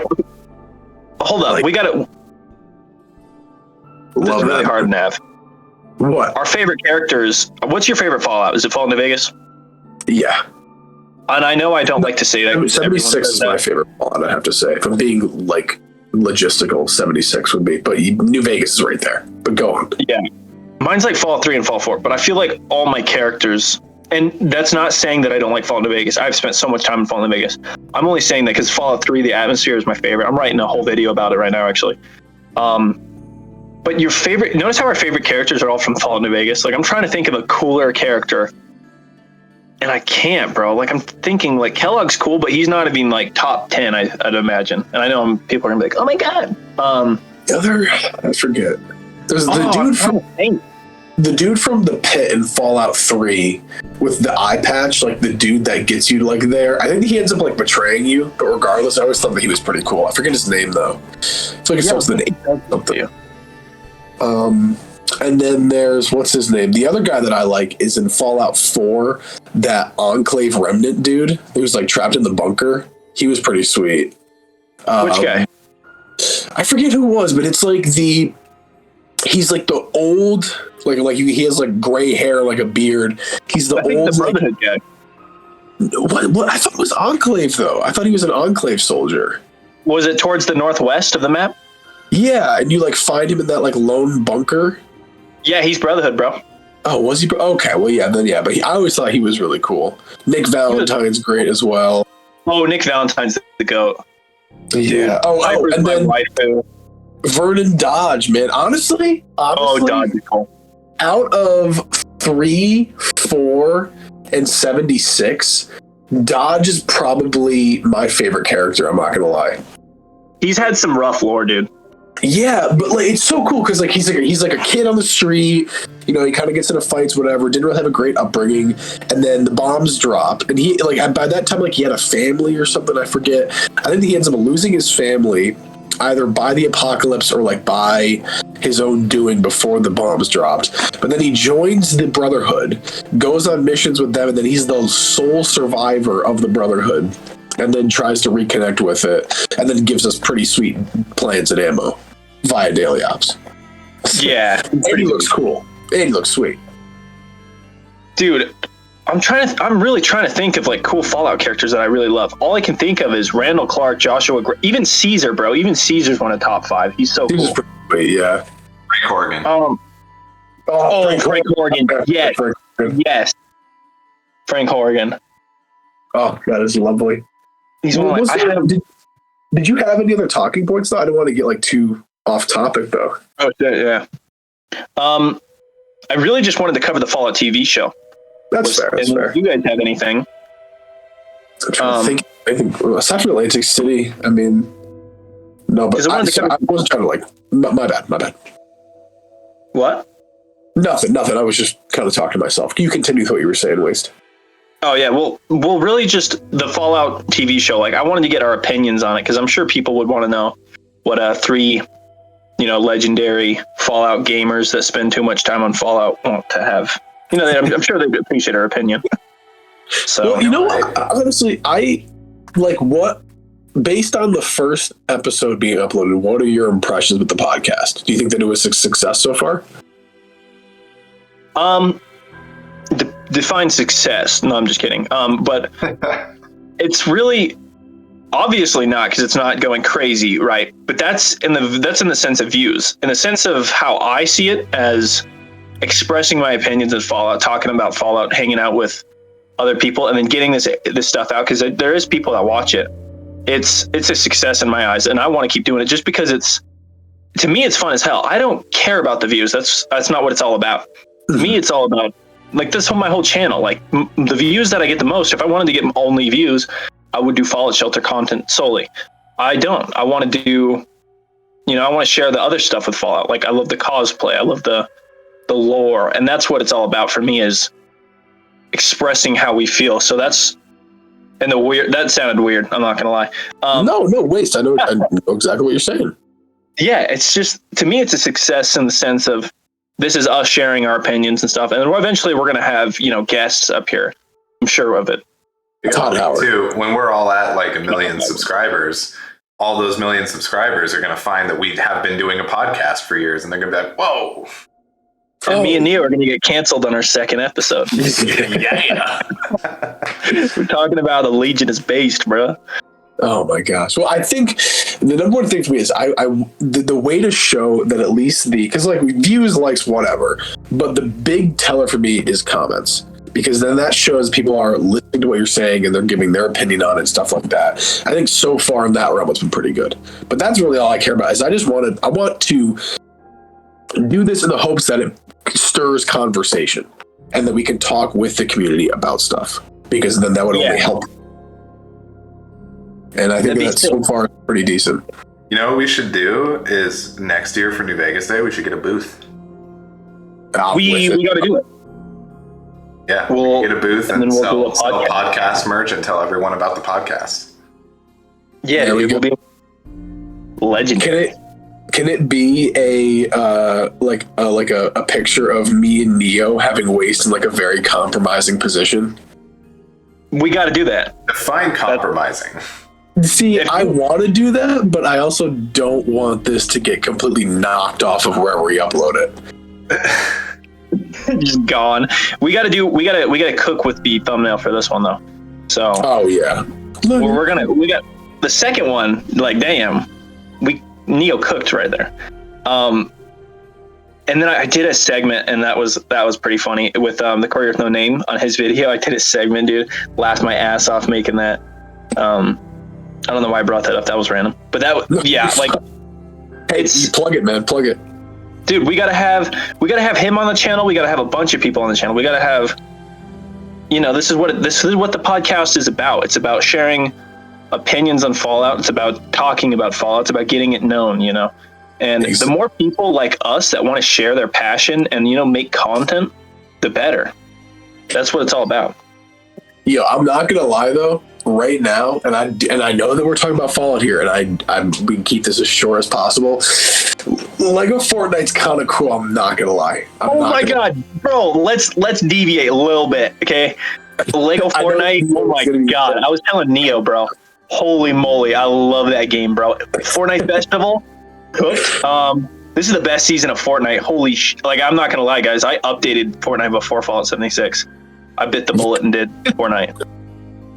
Hold up, Like, we got it. This is Love really that. hard, Nav. What? Our favorite characters. What's your favorite Fallout? Is it Fallout New Vegas? Yeah. And I know I don't like to say that. 'cause everyone 76 says is my that. favorite Fallout, I have to say. If I'm being like logistical, 76 would be. But New Vegas is right there. But go on. Yeah. Mine's like Fallout 3 and Fallout 4, but I feel like all my characters, and that's not saying that I don't like Fallout New Vegas. I've spent so much time in Fallout New Vegas. I'm only saying that because Fallout 3, the atmosphere is my favorite. I'm writing a whole video about it right now, actually. But your favorite, notice how our favorite characters are all from Fallout New Vegas. Like, I'm trying to think of a cooler character, and I can't, bro. Like, I'm thinking, like, Kellogg's cool, but he's not even, like, top 10, I'd imagine. And I know people are going to be like, oh my god. I forget. There's the dude from the pit in Fallout 3 with the eye patch, like the dude that gets you like there. I think he ends up like betraying you, but regardless, I always thought that he was pretty cool. I forget his name though. It's like it starts with an A something. And then there's what's his name? The other guy that I like is in Fallout 4, that Enclave Remnant dude who's like trapped in the bunker. He was pretty sweet. Which guy? I forget who it was, but it's like he's like the old, like he has like gray hair, like a beard. He's the I think old the Brotherhood guy. What? I thought it was Enclave though. I thought he was an Enclave soldier. Was it towards the northwest of the map? Yeah, and you like find him in that like lone bunker. Yeah, he's Brotherhood, bro. Oh, was he? Okay, well, yeah, then yeah, but I always thought he was really cool. Nick Valentine's great as well. Oh, Nick Valentine's the GOAT. Yeah. Oh, Piper's and my then waifu. Vernon Dodge, man. Honestly, Oh, Dodge is cool. out of 3, 4, and 76, Dodge is probably my favorite character. I'm not gonna lie. He's had some rough lore, dude. Yeah, but like it's so cool because like he's like a kid on the street. You know, he kind of gets into fights, whatever. Didn't really have a great upbringing, and then the bombs drop, and he like by that time like he had a family or something. I forget. I think he ends up losing his family either by the apocalypse or like by his own doing before the bombs dropped. But then he joins the Brotherhood, goes on missions with them, and then he's the sole survivor of the Brotherhood, and then tries to reconnect with it, and then gives us pretty sweet plans and ammo via daily ops. Yeah. And he looks cool. And he looks sweet. Dude, I'm really trying to think of like cool Fallout characters that I really love. All I can think of is Randall Clark, Joshua, even Caesar, bro. Even Caesar's one of the top 5. He's so He was cool. pretty sweet, yeah. Frank Horgan. Frank Horgan. Yes. Frank Horgan. Yes. Frank Horgan. Oh, that is lovely. He's one of my, did you have any other talking points though? I don't want to get like too off topic though. Oh yeah. I really just wanted to cover the Fallout TV show. That's fair. That's fair. Do you guys have anything? I'm trying to think. I think aside from Atlantic City, I mean, no, but I wasn't trying to like. My bad. What? Nothing. I was just kind of talking to myself. You continue with what you were saying, Waste. Oh yeah, well, really just the Fallout TV show. Like, I wanted to get our opinions on it because I'm sure people would want to know what three, legendary Fallout gamers that spend too much time on Fallout want to have. I'm sure they'd appreciate our opinion. So, well, you know what? Honestly, I like what. Based on the first episode being uploaded, what are your impressions with the podcast? Do you think that it was a success so far? Define success. No, I'm just kidding. But it's really obviously not, because it's not going crazy, right? But that's in the sense of views. In the sense of how I see it, as expressing my opinions of Fallout, talking about Fallout, hanging out with other people, and then getting this stuff out, because there is people that watch it. It's a success in my eyes, and I want to keep doing it just because to me it's fun as hell. I don't care about the views. That's not what it's all about. To me, it's all about like my whole channel. Like the views that I get the most. If I wanted to get only views, I would do Fallout Shelter content solely. I don't. I want to do, I want to share the other stuff with Fallout. Like I love the cosplay. I love the lore, and that's what it's all about for me, is expressing how we feel. So that's. And that sounded weird. I'm not gonna lie. No, Waste. I know exactly what you're saying. Yeah, it's just, to me, it's a success in the sense of this is us sharing our opinions and stuff. And eventually we're gonna have, guests up here. I'm sure of it. Todd Howard too. When we're all at like 1 million subscribers, all those 1 million subscribers are gonna find that we have been doing a podcast for years, and they're gonna be like, "Whoa." And me and Neo are going to get canceled on our second episode. Yeah. We're talking about a Legion is based, bro. Oh my gosh. Well, I think the number one thing for me is the way to show that at least because like views, likes, whatever, but the big teller for me is comments, because then that shows people are listening to what you're saying and they're giving their opinion on it and stuff like that. I think so far in that realm it's been pretty good. But that's really all I care about. Is I want to do this in the hopes that it stirs conversation and that we can talk with the community about stuff, because then that would only help. And I think that's so far pretty decent. You know what we should do is next year for New Vegas Day, we should get a booth. We got to do it. Yeah, we'll get a booth and then we'll sell podcast merch and tell everyone about the podcast. Yeah, it will be legendary. Can it be a picture of me and Neo having Waste in like a very compromising position? We got to do that. Define compromising. See, I want to do that, but I also don't want this to get completely knocked off of where we upload it. Just gone. We got to cook with the thumbnail for this one though. So. Oh yeah. We got the second one. Like, damn, Neo cooked right there. And then I did a segment, and that was pretty funny with the Courier with No Name on his video. I did a segment, dude. Laughed my ass off making that. I don't know why I brought that up. That was random. But that, hey, plug it, man. Plug it. Dude, we gotta have him on the channel. We gotta have a bunch of people on the channel. We gotta have, this is what the podcast is about. It's about sharing opinions on Fallout. It's about talking about Fallout. It's about getting it known, And the more people like us that want to share their passion and, make content, the better. That's what it's all about. Yo, I'm not gonna lie though. Right now, and I know that we're talking about Fallout here, and we can keep this as short as possible. Lego Fortnite's kind of cool. I'm not gonna lie. God, bro! Let's deviate a little bit, okay? Lego Fortnite. Oh my god! I was telling Neo, bro. Holy moly! I love that game, bro. Fortnite Festival, cooked. This is the best season of Fortnite. Holy I'm not gonna lie, guys. I updated Fortnite before Fallout 76. I bit the bullet and did Fortnite.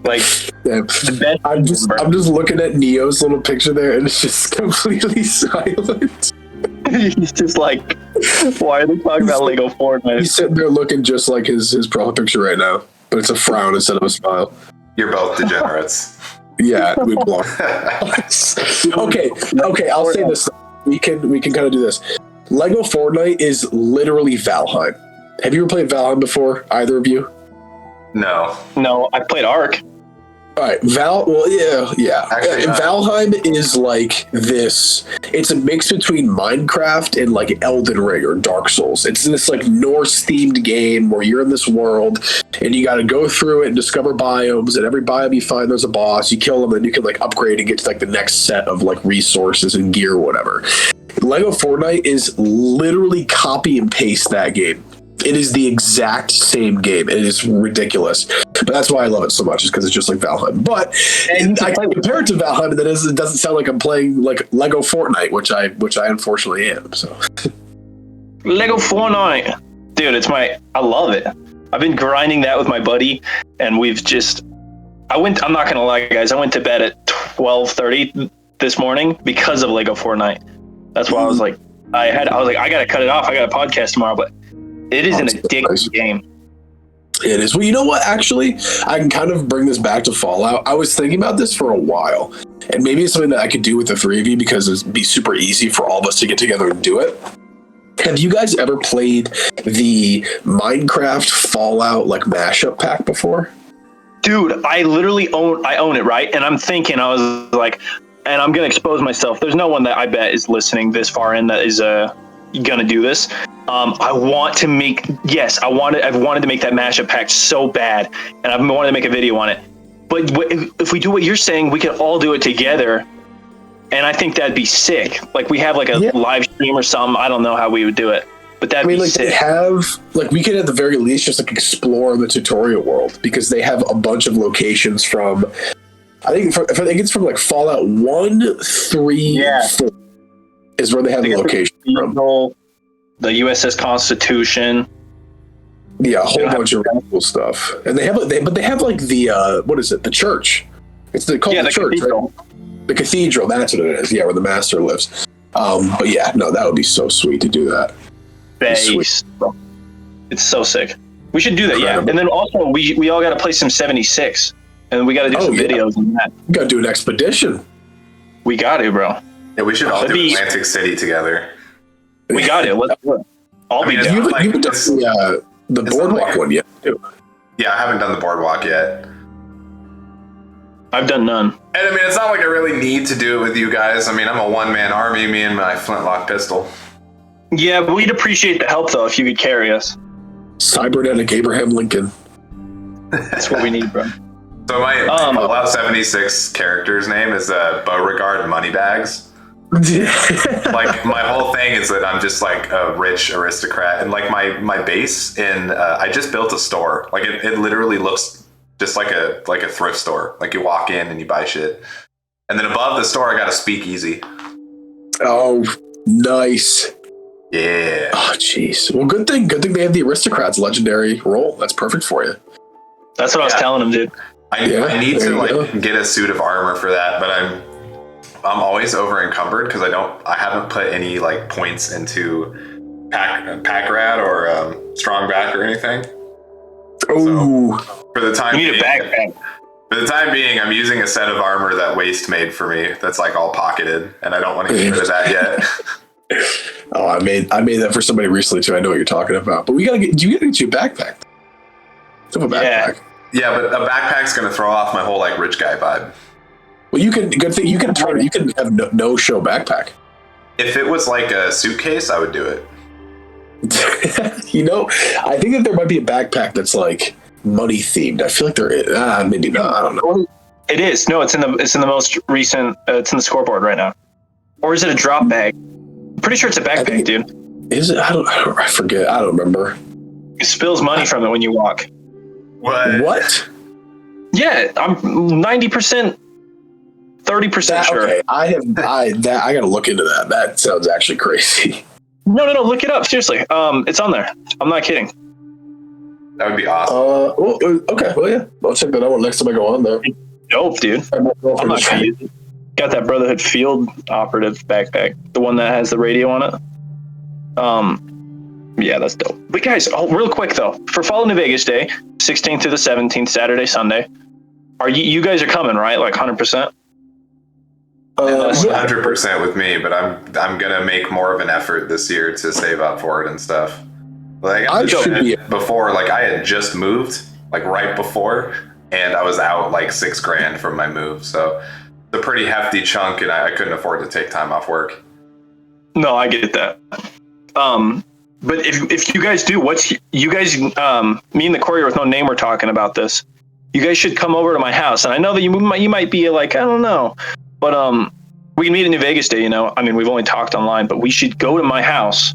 The best. I'm just looking at Neo's little picture there, and it's just completely silent. He's just like, why are they talking about Lego Fortnite? He's sitting there looking just like his profile picture right now, but it's a frown instead of a smile. You're both degenerates. Yeah, we belong. Okay. I'll say this. We can kind of do this. Lego Fortnite is literally Valheim. Have you ever played Valheim before? Either of you? No. No, I played Ark. All right, yeah. Actually, Valheim is like this. It's a mix between Minecraft and like Elden Ring or Dark Souls. It's this like Norse-themed game where you're in this world and you got to go through it and discover biomes. And every biome you find, there's a boss. You kill them, and you can like upgrade and get to like the next set of like resources and gear, or whatever. Lego Fortnite is literally copy and paste that game. It is the exact same game. It is ridiculous. But that's why I love it so much, is because it's just like Valheim. But I compare it to Valheim, and it doesn't sound like I'm playing like Lego Fortnite, which I unfortunately am. So Lego Fortnite. Dude, I love it. I've been grinding that with my buddy, and I'm not gonna lie, guys, I went to bed at 12:30 this morning because of Lego Fortnite. That's why I was like, I gotta cut it off. I got a podcast tomorrow, but it is an addictive game. It is. Well, you know what? Actually, I can kind of bring this back to Fallout. I was thinking about this for a while, and maybe it's something that I could do with the three of you because it'd be super easy for all of us to get together and do it. Have you guys ever played the Minecraft Fallout like mashup pack before? Dude, I literally own it, right? And I'm thinking, I was like, and I'm gonna expose myself. There's no one that I bet is listening this far in that is gonna do this. I've wanted to make that mashup pack so bad, and I've wanted to make a video on it. But if we do what you're saying, we can all do it together, and I think that'd be sick. Like we have like a live stream or something. I don't know how we would do it, but that'd be sick. They have we could at the very least just like explore the tutorial world, because they have a bunch of locations from. I think it's from like Fallout 1, 3, 4 is where they have the location from. The USS Constitution. Yeah, a whole bunch of really cool stuff. And they have like the what is it? The church. It's called the church, cathedral. Right? The cathedral, that's what it is. Yeah, where the master lives. But yeah, no, that would be so sweet to do that. It's so sick. We should do that, yeah. And then also we all gotta play some 76. And we gotta do some videos on that. We gotta do an expedition. We got to, bro. Yeah, we should all do Atlantic City together. We got it. Let's do it. You haven't done the boardwalk one yet, too. Yeah, I haven't done the boardwalk yet. I've done none. And I mean, it's not like I really need to do it with you guys. I mean, I'm a one-man army, me and my flintlock pistol. Yeah, but we'd appreciate the help, though, if you could carry us. Cybernetic Abraham Lincoln. That's what we need, bro. So my Fallout 76 character's name is Beauregard Moneybags. Like my whole thing is that I'm just like a rich aristocrat, and like my base in I just built a store. Like it literally looks just like a thrift store. Like you walk in and you buy shit, and then above the store I got a speakeasy. Oh, nice. Yeah. Oh, jeez. Well, good thing they have the aristocrats legendary role. That's perfect for you. That's what I was telling him, dude. I need to get a suit of armor for that, but I'm always over encumbered because I haven't put any like points into pack rat or strong back or anything. Oh, so for the time you need being, a backpack. For the time being, I'm using a set of armor that Waste made for me. That's like all pocketed, and I don't want to get rid of that yet. Oh, I made that for somebody recently too. I know what you're talking about, but you gotta get you a backpack. Have a backpack. Yeah, but a backpack's gonna throw off my whole like rich guy vibe. Well, you can have no show backpack. If it was like a suitcase, I would do it. I think that there might be a backpack that's like money themed. I feel like there is. Maybe not. I don't know. It is. No, it's in the most recent. It's in the scoreboard right now. Or is it a drop bag? I'm pretty sure it's a backpack, dude. Is it? I forget. I don't remember. It spills money from it when you walk. What? Yeah, I'm 90%, 30% sure. Okay, I gotta look into that. That sounds actually crazy. No, look it up. Seriously. It's on there. I'm not kidding. That would be awesome. Okay. Well, yeah. I'll check that out next time I go on there. Dope, dude. I'm not gonna use it. Got that Brotherhood Field Operative backpack, the one that has the radio on it. Yeah, that's dope. But guys, real quick though, for Fall New Vegas Day, 16th through the 17th, Saturday, Sunday, Are you guys are coming, right? Like 100%? 100% with me, but I'm gonna make more of an effort this year to save up for it and stuff. Like I should be before, like I had just moved, like right before, and I was out like $6,000 from my move, so it's a pretty hefty chunk, and I couldn't afford to take time off work. No, I get that. But if you guys do, you guys, me and the Courier with no name were talking about this. You guys should come over to my house, and I know that you might be like, I don't know, but we can meet at New Vegas Day. You know, I mean, we've only talked online, but we should go to my house,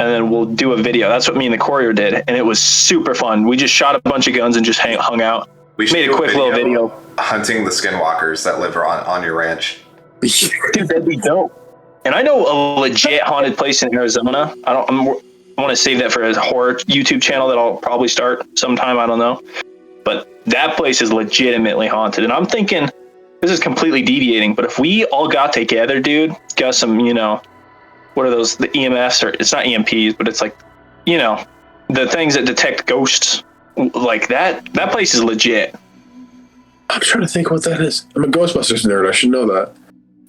and then we'll do a video. That's what me and the Courier did, and it was super fun. We just shot a bunch of guns and just hung out. We made a quick little video hunting the skinwalkers that live on your ranch. Dude, that'd be dope. And I know a legit haunted place in Arizona. I want to save that for a horror YouTube channel that I'll probably start sometime. I don't know. But that place is legitimately haunted. And I'm thinking, this is completely deviating, but if we all got together, dude, got some, you know, what are those, the EMS, or it's not EMPs, but it's like, you know, the things that detect ghosts, like that place is legit. I'm trying to think what that is. I'm a Ghostbusters nerd. I should know that.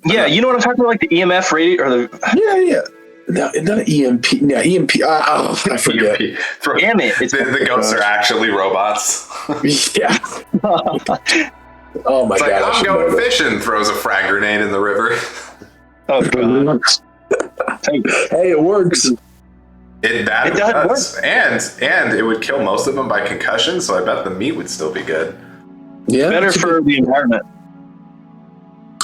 Yeah, you know what I'm talking about, like the EMF radio, or the... Yeah. No, not EMP. Yeah, EMP. I forget. Damn it. The ghosts are actually robots. Yeah. Oh my it's god. Like, I'm going fishing, throws a frag grenade in the river. Oh god. Hey, it works. It does. And it would kill most of them by concussion, so I bet the meat would still be good. Yeah. Better for the environment.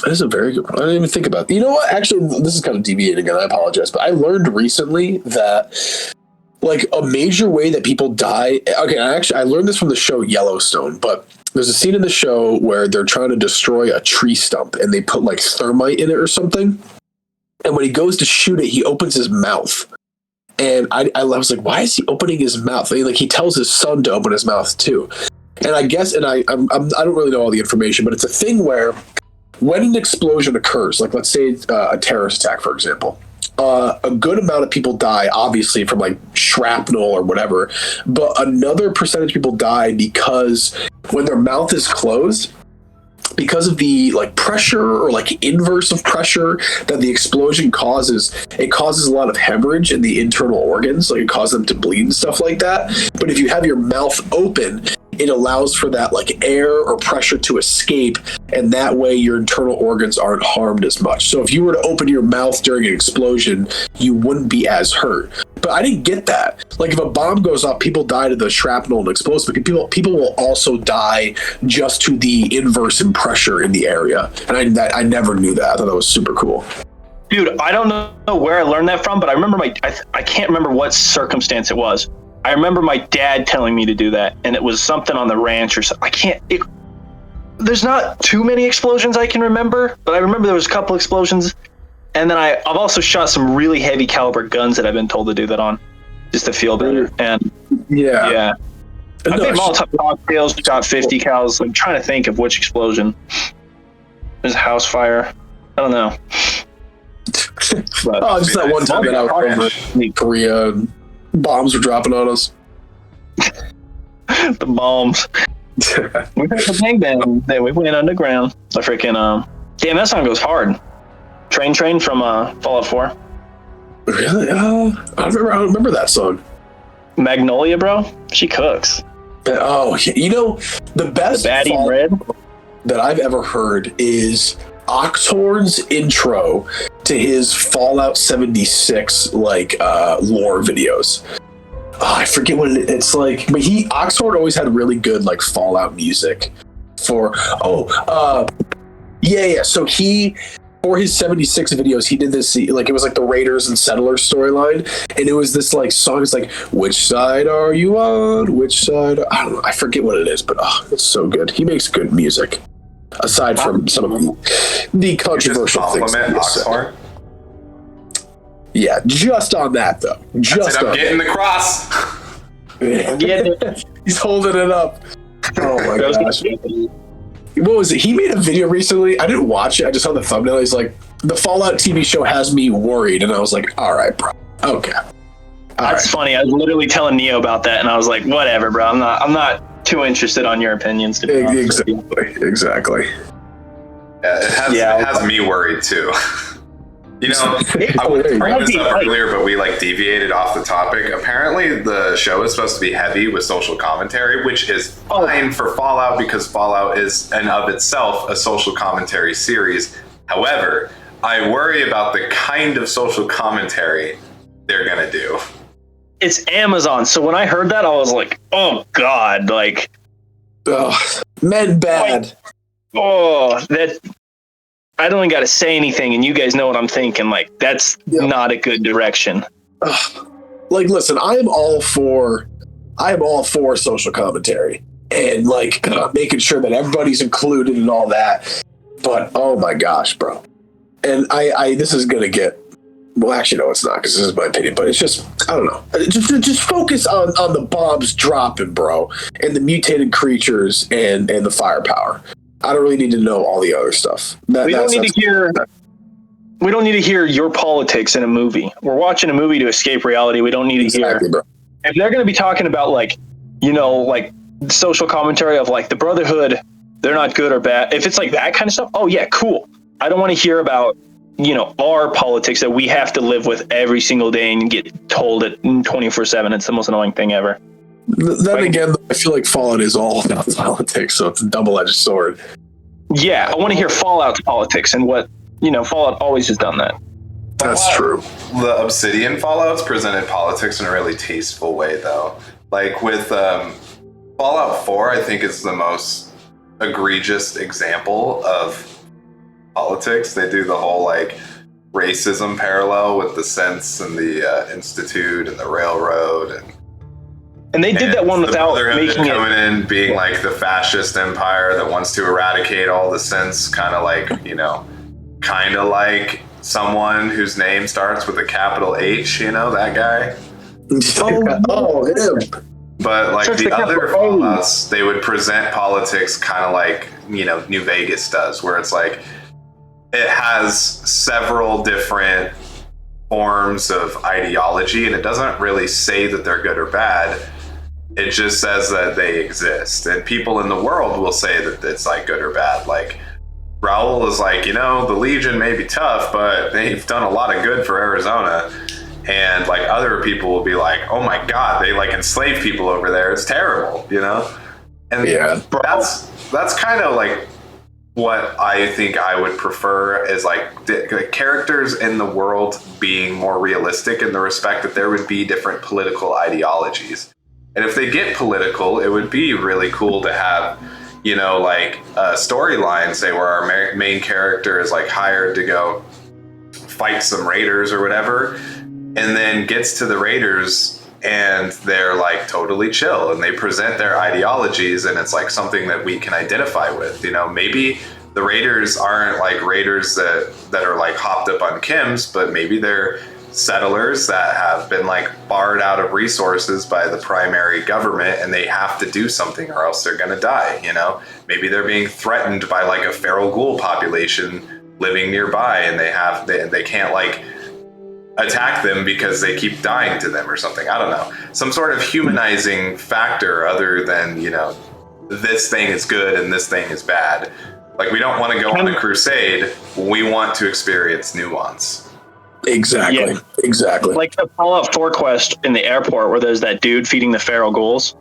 That is a very good point. I didn't even think about it. You know what? Actually, this is kind of deviating, and I apologize, but I learned recently that, like, a major way that people die... Okay, I learned this from the show Yellowstone, but there's a scene in the show where they're trying to destroy a tree stump, and they put, like, thermite in it or something. And when he goes to shoot it, he opens his mouth. And I was like, why is he opening his mouth? Like, he tells his son to open his mouth, too. And I guess, and I don't really know all the information, but it's a thing where... when an explosion occurs, like let's say a terrorist attack, for example, a good amount of people die, obviously, from like shrapnel or whatever, but another percentage of people die because when their mouth is closed, because of the like pressure or like inverse of pressure that the explosion causes, it causes a lot of hemorrhage in the internal organs, like it causes them to bleed and stuff like that. But if you have your mouth open, it allows for that like air or pressure to escape, and that way your internal organs aren't harmed as much. So if you were to open your mouth during an explosion, you wouldn't be as hurt. But I didn't get that. Like if a bomb goes off, people die to the shrapnel and explosive, but people will also die just to the inverse in pressure in the area. And I never knew that. I thought that was super cool. Dude, I don't know where I learned that from, but I remember I can't remember what circumstance it was. I remember my dad telling me to do that, and it was something on the ranch or something. There's not too many explosions I can remember, but I remember there was a couple explosions. And then I've also shot some really heavy caliber guns that I've been told to do that on, just to feel better. And yeah. I made Molotov cocktails, shot 50 cals. I'm trying to think of which explosion. There's a house fire. I don't know. But, just that one time that I was over in Korea and bombs were dropping on us. The bombs. We heard the bang bang. Then we went underground. The freaking damn, that song goes hard. Train from Fallout 4. Really? I don't remember that song. Magnolia, bro. She cooks. Oh, you know, the best baddie red that I've ever heard is Oxhorn's intro to his Fallout 76 like lore videos. Oh, I forget what it's like, but Oxhorn always had really good like Fallout music for yeah. So for his 76 videos, he did this, like, it was like the Raiders and Settlers storyline, and it was this like song. It's like, which side are you on? Which side? I don't know. I forget what it is, but it's so good. He makes good music. Aside from some of the controversial things. Oxhorn? Yeah, just on that though. I'm getting the cross. I'm getting it. He's holding it up. Oh my gosh. What was it? He made a video recently. I didn't watch it. I just saw the thumbnail. He's like, the Fallout TV show has me worried. And I was like, all right, bro. Okay. That's funny. I was literally telling Neo about that, and I was like, whatever, bro. I'm not too interested on your opinions, to be honest with you. Exactly. Yeah, it has me worried too. You know, I wanted to bring this up earlier, but we like deviated off the topic. Apparently, the show is supposed to be heavy with social commentary, which is fine for Fallout because Fallout is, in of itself, a social commentary series. However, I worry about the kind of social commentary they're gonna do. It's Amazon, so when I heard that, I was like, "Oh God!" Like, men bad. That. I don't even got to say anything, and you guys know what I'm thinking. Like, that's not a good direction. Like, listen, I am all for social commentary and like making sure that everybody's included and all that. But oh my gosh, bro! And I this is gonna get. Well, actually, no, it's not because this is my opinion. But it's just, I don't know. Just focus on the bombs dropping, bro, and the mutated creatures and the firepower. I don't really need to know all the other stuff. We don't need to hear your politics in a movie. We're watching a movie to escape reality. We don't need to hear. Bro. If they're going to be talking about like social commentary of like the Brotherhood, they're not good or bad. If it's like that kind of stuff, oh yeah, cool. I don't want to hear about our politics that we have to live with every single day and get told it 24/7. It's the most annoying thing ever. Then again, I feel like Fallout is all about politics, so it's a double-edged sword. Yeah, I want to hear Fallout's politics and what, Fallout always has done that. That's true. The Obsidian Fallouts presented politics in a really tasteful way, though. Like with Fallout 4, I think is the most egregious example of politics. They do the whole, like, racism parallel with the Sense and the Institute and the Railroad and they did that one without making coming in being like the fascist empire that wants to eradicate all the Sense, kind of like someone whose name starts with a capital H, that guy. Oh, him. But like the other Fallouts, they would present politics kind of like, New Vegas does, where it's like it has several different forms of ideology and it doesn't really say that they're good or bad. It just says that they exist, and people in the world will say that it's like good or bad. Like Raul is like, the Legion may be tough, but they've done a lot of good for Arizona. And like other people will be like, oh my God, they like enslave people over there. It's terrible, And that's kind of like what I think I would prefer is like the characters in the world being more realistic in the respect that there would be different political ideologies. And if they get political, it would be really cool to have, like a storyline, say, where our main character is like hired to go fight some raiders or whatever, and then gets to the raiders and they're like totally chill and they present their ideologies and it's like something that we can identify with. Maybe the raiders aren't like raiders that are like hopped up on chems, but maybe they're settlers that have been like barred out of resources by the primary government and they have to do something or else they're gonna die. Maybe they're being threatened by like a feral ghoul population living nearby and they can't like attack them because they keep dying to them or something. I don't know, some sort of humanizing factor other than this thing is good and this thing is bad. Like, we don't want to go on a crusade, we want to experience nuance. Exactly. Yeah. Exactly. Like the Fallout 4 quest in the airport where there's that dude feeding the feral ghouls.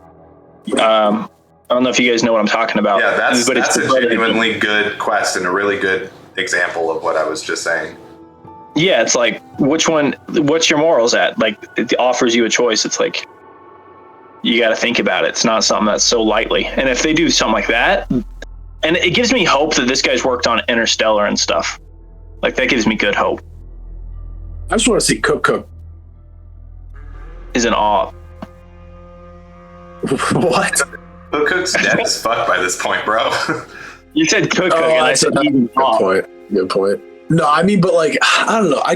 I don't know if you guys know what I'm talking about. Yeah, that's a genuinely good quest and a really good example of what I was just saying. Yeah, it's like, what's your morals at? Like, it offers you a choice. It's like, you got to think about it. It's not something that's so lightly. And if they do something like that, and it gives me hope that this guy's worked on Interstellar and stuff. Like, that gives me good hope. I just want to see Cook. Is an awe. What? Cook's dead as fuck by this point, bro. You said Cook, and I said good point. No, I mean, but like, I don't know. I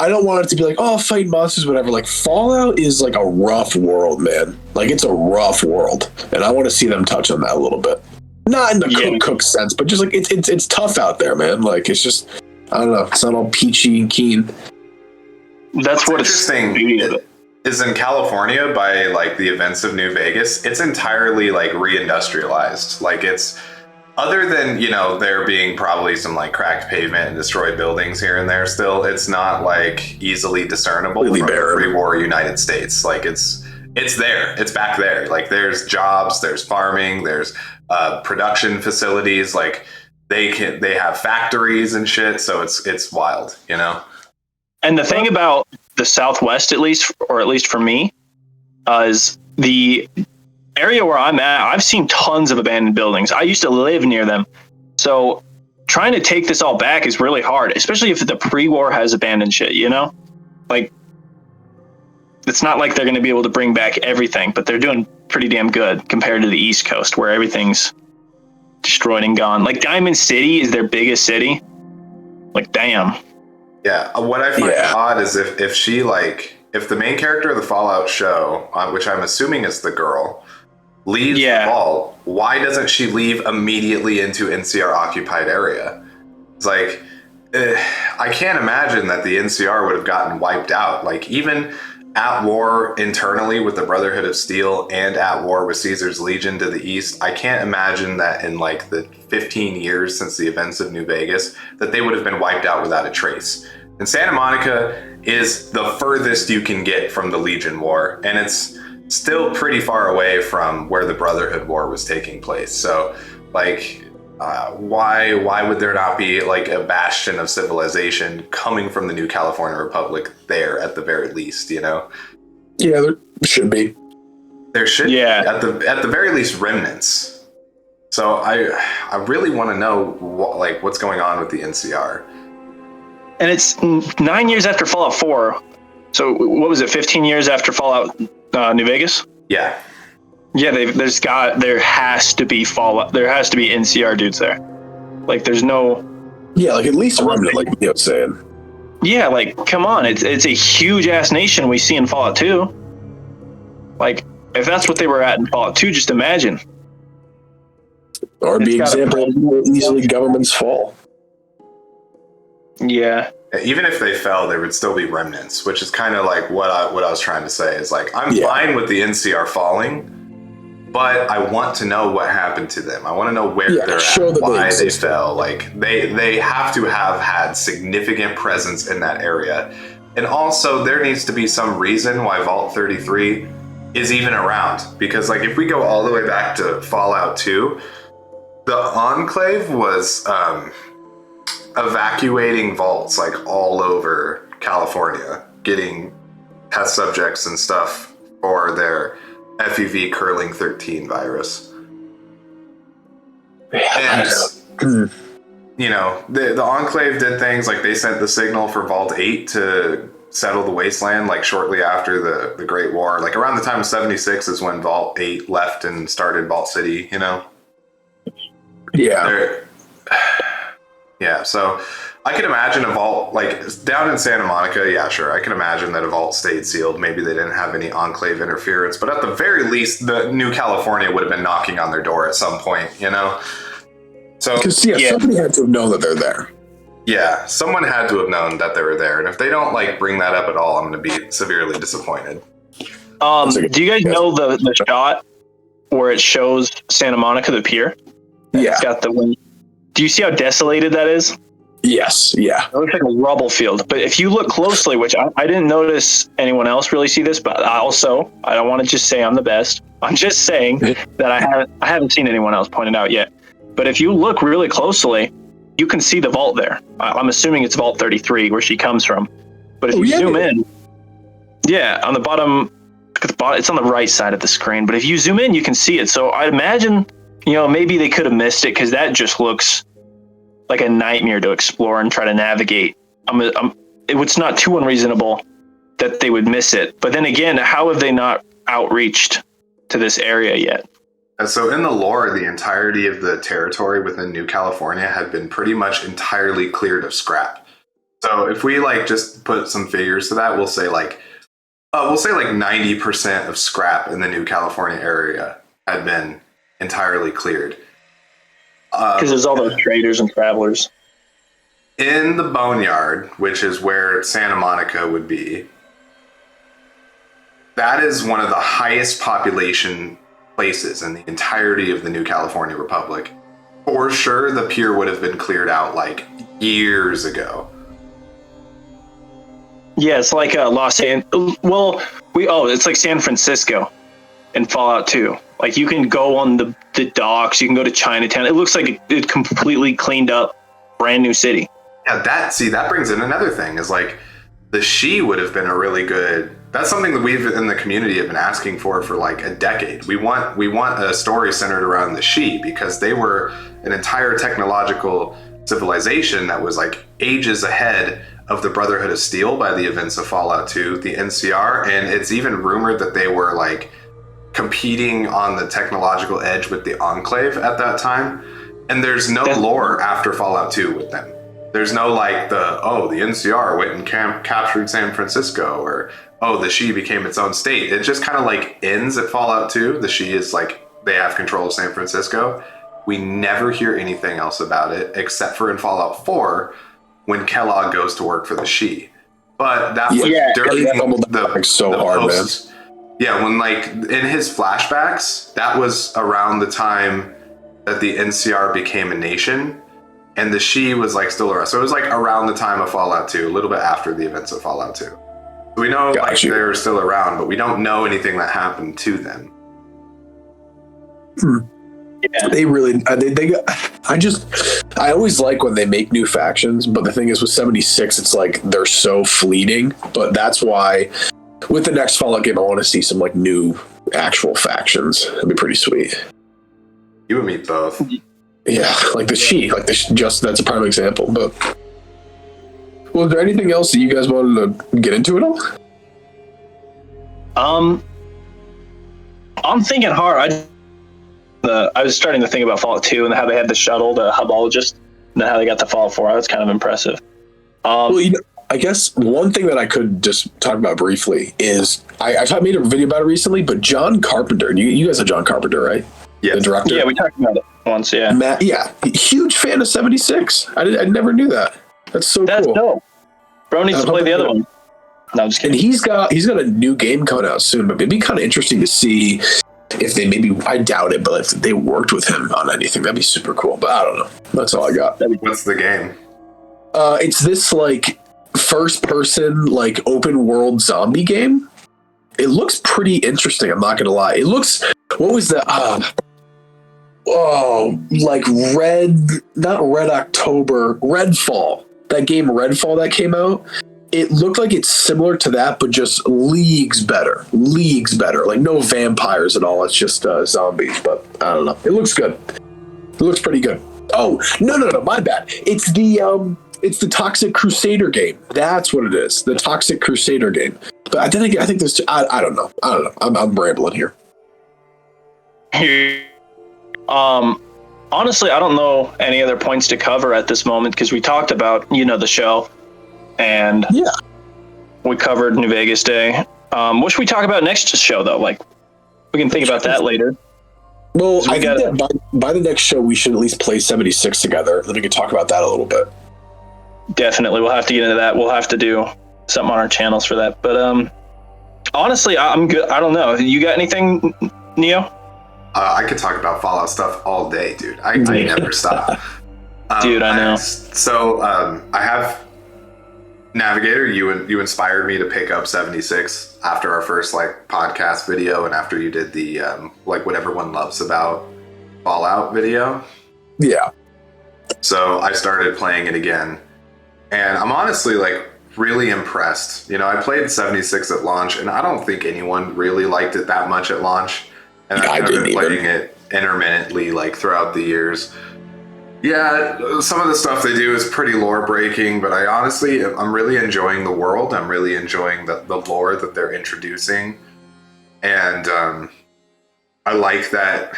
don't want it to be like, oh, fighting monsters, whatever. Like, Fallout is like a rough world, man. Like, it's a rough world, and I want to see them touch on that a little bit. Not in the Cook sense, but just like it's tough out there, man. Like, it's just, I don't know. It's not all peachy and keen. That's what it's interesting. is in California by like the events of New Vegas. It's entirely like reindustrialized. Like it's other than, you know, there being probably some like cracked pavement and destroyed buildings here and there still, it's not like easily discernible from the pre-war United States. Like it's there. It's back there. Like there's jobs, there's farming, there's production facilities, like they have factories and shit, so it's wild, you know? And the thing about the Southwest, at least for me, is the area where I'm at, I've seen tons of abandoned buildings. I used to live near them. So trying to take this all back is really hard, especially if the pre-war has abandoned shit, you know? Like, it's not like they're going to be able to bring back everything, but they're doing pretty damn good compared to the East Coast where everything's destroyed and gone. Like Diamond City is their biggest city. Like, damn. Yeah, what I find odd is if she like, if the main character of the Fallout show, which I'm assuming is the girl, leaves the vault, why doesn't she leave immediately into NCR occupied area? It's like, I can't imagine that the NCR would have gotten wiped out. Like even at war internally with the Brotherhood of Steel and at war with Caesar's Legion to the east, I can't imagine that in like the 15 years since the events of New Vegas that they would have been wiped out without a trace. And Santa Monica is the furthest you can get from the Legion War, and it's still pretty far away from where the Brotherhood War was taking place. So like why would there not be like a bastion of civilization coming from the new California Republic there at the very least, you know? Yeah, there should be. There should be, at the very least, remnants. So I really want to know what's going on with the NCR. And it's 9 years after Fallout 4. So what was it, 15 years after Fallout New Vegas? Yeah. Yeah, there has to be Fallout. There has to be NCR dudes there. Like, there's no. Yeah, like at least a remnant, like you were saying. Yeah, like come on, it's a huge ass nation we see in Fallout 2. Like, if that's what they were at in Fallout 2, just imagine. Or be example of how easily governments fall. Yeah. Even if they fell, there would still be remnants, which is kind of like what I was trying to say. Is like I'm fine with the NCR falling. But I want to know what happened to them. I want to know where they're at, why they fell. Like they have to have had significant presence in that area. And also there needs to be some reason why Vault 33 is even around. Because like if we go all the way back to Fallout 2, the Enclave was evacuating vaults like all over California, getting test subjects and stuff for their FEV curling 13 virus. And, you know, the Enclave did things like they sent the signal for Vault 8 to settle the wasteland, like shortly after the Great War. Like around the time of 76 is when Vault 8 left and started Vault City, you know? Yeah. Yeah, so I could imagine a vault, like down in Santa Monica, yeah, sure. I can imagine that a vault stayed sealed. Maybe they didn't have any Enclave interference, but at the very least, the New California would have been knocking on their door at some point, you know? So, somebody had to have known that they're there. Yeah, someone had to have known that they were there. And if they don't like bring that up at all, I'm going to be severely disappointed. Do you guys know the shot where it shows Santa Monica, the pier? Yeah. It's got the wind. Do you see how desolated that is? Yes, yeah. It looks like a rubble field. But if you look closely, which I didn't notice anyone else really see this, but I don't want to just say I'm the best. I'm just saying that I haven't seen anyone else point it out yet. But if you look really closely, you can see the vault there. I'm assuming it's Vault 33 where she comes from. But if you zoom in, on the bottom, it's on the right side of the screen. But if you zoom in, you can see it. So I imagine, maybe they could have missed it because that just looks like a nightmare to explore and try to navigate. It's not too unreasonable that they would miss it. But then again, how have they not outreached to this area yet? So in the lore, the entirety of the territory within New California had been pretty much entirely cleared of scrap. So if we just put some figures to that, we'll say 90% of scrap in the New California area had been entirely cleared. Because there's all those traders and travelers. In the Boneyard, which is where Santa Monica would be, that is one of the highest population places in the entirety of the New California Republic. For sure, the pier would have been cleared out like years ago. Yeah, it's like it's like San Francisco in Fallout 2. Like you can go on the docks, you can go to Chinatown. It looks like it completely cleaned up, brand new city. Yeah, that brings in another thing is like the She would have been a really good. That's something that we've in the community have been asking for like a decade. We want a story centered around the She because they were an entire technological civilization that was like ages ahead of the Brotherhood of Steel by the events of Fallout 2, the NCR, and it's even rumored that they were like competing on the technological edge with the Enclave at that time. And there's no lore after Fallout 2 with them. There's no like the NCR went and captured San Francisco, or the She became its own state. It just kind of like ends at Fallout 2. The She is like they have control of San Francisco. We never hear anything else about it except for in Fallout 4 when Kellogg goes to work for the She. But that was during the hard, post, man. Yeah, when like in his flashbacks, that was around the time that the NCR became a nation. And the She was like still around. So it was like around the time of Fallout 2, a little bit after the events of Fallout 2. So we know like they were still around, but we don't know anything that happened to them. Yeah. They really, I always like when they make new factions, but the thing is with 76, it's like they're so fleeting. But that's why with the next Fallout game, I want to see some like new actual factions. That'd be pretty sweet. You and me both. Yeah, like the She, that's a prime example. But was there anything else that you guys wanted to get into at all? I'm thinking hard. I was starting to think about Fallout 2 and how they had the shuttle, the hubologist, and how they got to Fallout 4. That was kind of impressive. Well, I guess one thing that I could just talk about briefly is I made a video about it recently, but John Carpenter, you guys know John Carpenter, right? Yeah, the director. Yeah, we talked about it once. Yeah, huge fan of 76. I never knew that. That's cool. That's dope. Bro needs to play the other one. No, I'm just kidding. And he's got a new game coming out soon, but it'd be kind of interesting to see if they I doubt it, but if they worked with him on anything, that'd be super cool. But I don't know. That's all I got. What's the game? It's this like first person like open world zombie game. It looks pretty interesting. I'm not gonna lie. It looks. What was that? Like Redfall. That game Redfall that came out. It looked like it's similar to that, but just leagues better. Like no vampires at all. It's just zombies. But I don't know. It looks good. It looks pretty good. Oh no! My bad. It's the Toxic Crusader game. That's what it is. The Toxic Crusader game. But I think there's. I don't know. I'm rambling here. Honestly, I don't know any other points to cover at this moment because we talked about the show. And we covered New Vegas Day. What should we talk about next show, though? Like, we can think about that later. Well, I think that by the next show, we should at least play 76 together. Then we can talk about that a little bit. Definitely. We'll have to get into that. We'll have to do something on our channels for that. But honestly, I'm good. I don't know. You got anything, Neo? I could talk about Fallout stuff all day, dude. I never stop. Dude, I know. So I have... Navigator, you inspired me to pick up 76 after our first like podcast video and after you did the like what everyone loves about Fallout video. Yeah. So I started playing it again, and I'm honestly like really impressed. I played 76 at launch, and I don't think anyone really liked it that much at launch. And I've been playing it intermittently like throughout the years. Yeah, some of the stuff they do is pretty lore breaking, but I'm really enjoying the world. I'm really enjoying the lore that they're introducing. And I like that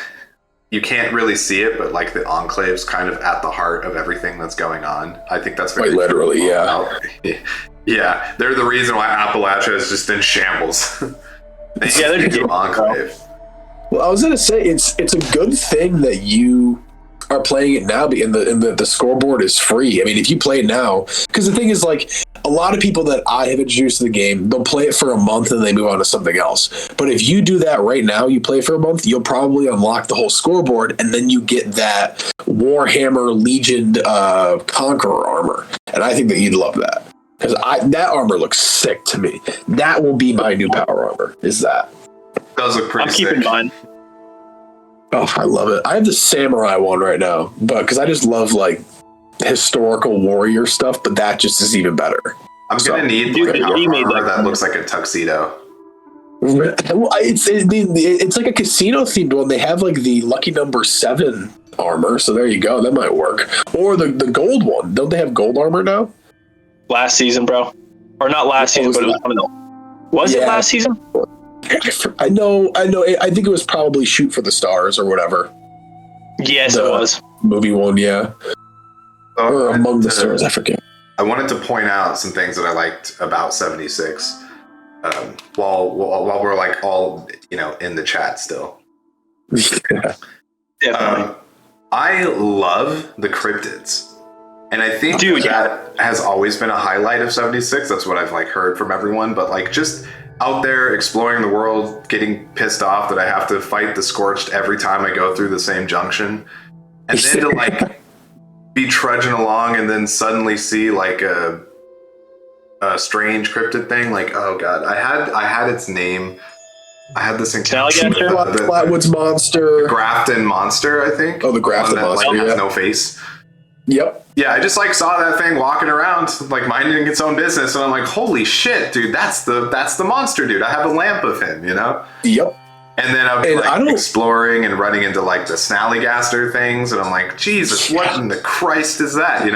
you can't really see it, but like the Enclave's kind of at the heart of everything that's going on. I think that's very quite literally, Yeah, they're the reason why Appalachia is just in shambles. They're the Enclave. Well, I was gonna say it's a good thing that you are playing it now, and the scoreboard is free. I mean, if you play it now, because the thing is, like, a lot of people that I have introduced to the game, they'll play it for a month and they move on to something else. But if you do that right now, you play for a month, you'll probably unlock the whole scoreboard, and then you get that Warhammer Legion Conqueror armor. And I think that you'd love that. Because that armor looks sick to me. That will be my new power armor, is that. Does look pretty sick. I'm keeping mine. Oh, I love it. I have the samurai one right now, but because I just love like historical warrior stuff, but that just is even better. I'm gonna need like, a power armor that looks like a tuxedo. It's like a casino themed one. They have like the lucky number 7 armor, so there you go. That might work. Or the gold one. Don't they have gold armor now? Last season, bro, or not last season, but it was coming up. Was it last season? I know. I think it was probably Shoot for the Stars or whatever. Yes, it was. Movie one, yeah. Or Among the Stars, I forget. I wanted to point out some things that I liked about 76 while we're like all, in the chat still. Definitely. I love the cryptids. And I think that has always been a highlight of 76. That's what I've like heard from everyone. But like just out there exploring the world, getting pissed off that I have to fight the Scorched every time I go through the same junction. And then to like be trudging along and then suddenly see like a strange cryptid thing. Like, oh god, I had its name. I had this encounter. The Flatwoods monster. The Grafton monster, I think. Oh, the Grafton monster. Like, has no face. Yep. Yeah, I just like saw that thing walking around, like minding its own business, and I'm like, holy shit, dude, that's the monster, dude. I have a lamp of him, Yep. And then I'm exploring and running into like the Snallygaster things, and I'm like, Jesus, what in the Christ is that,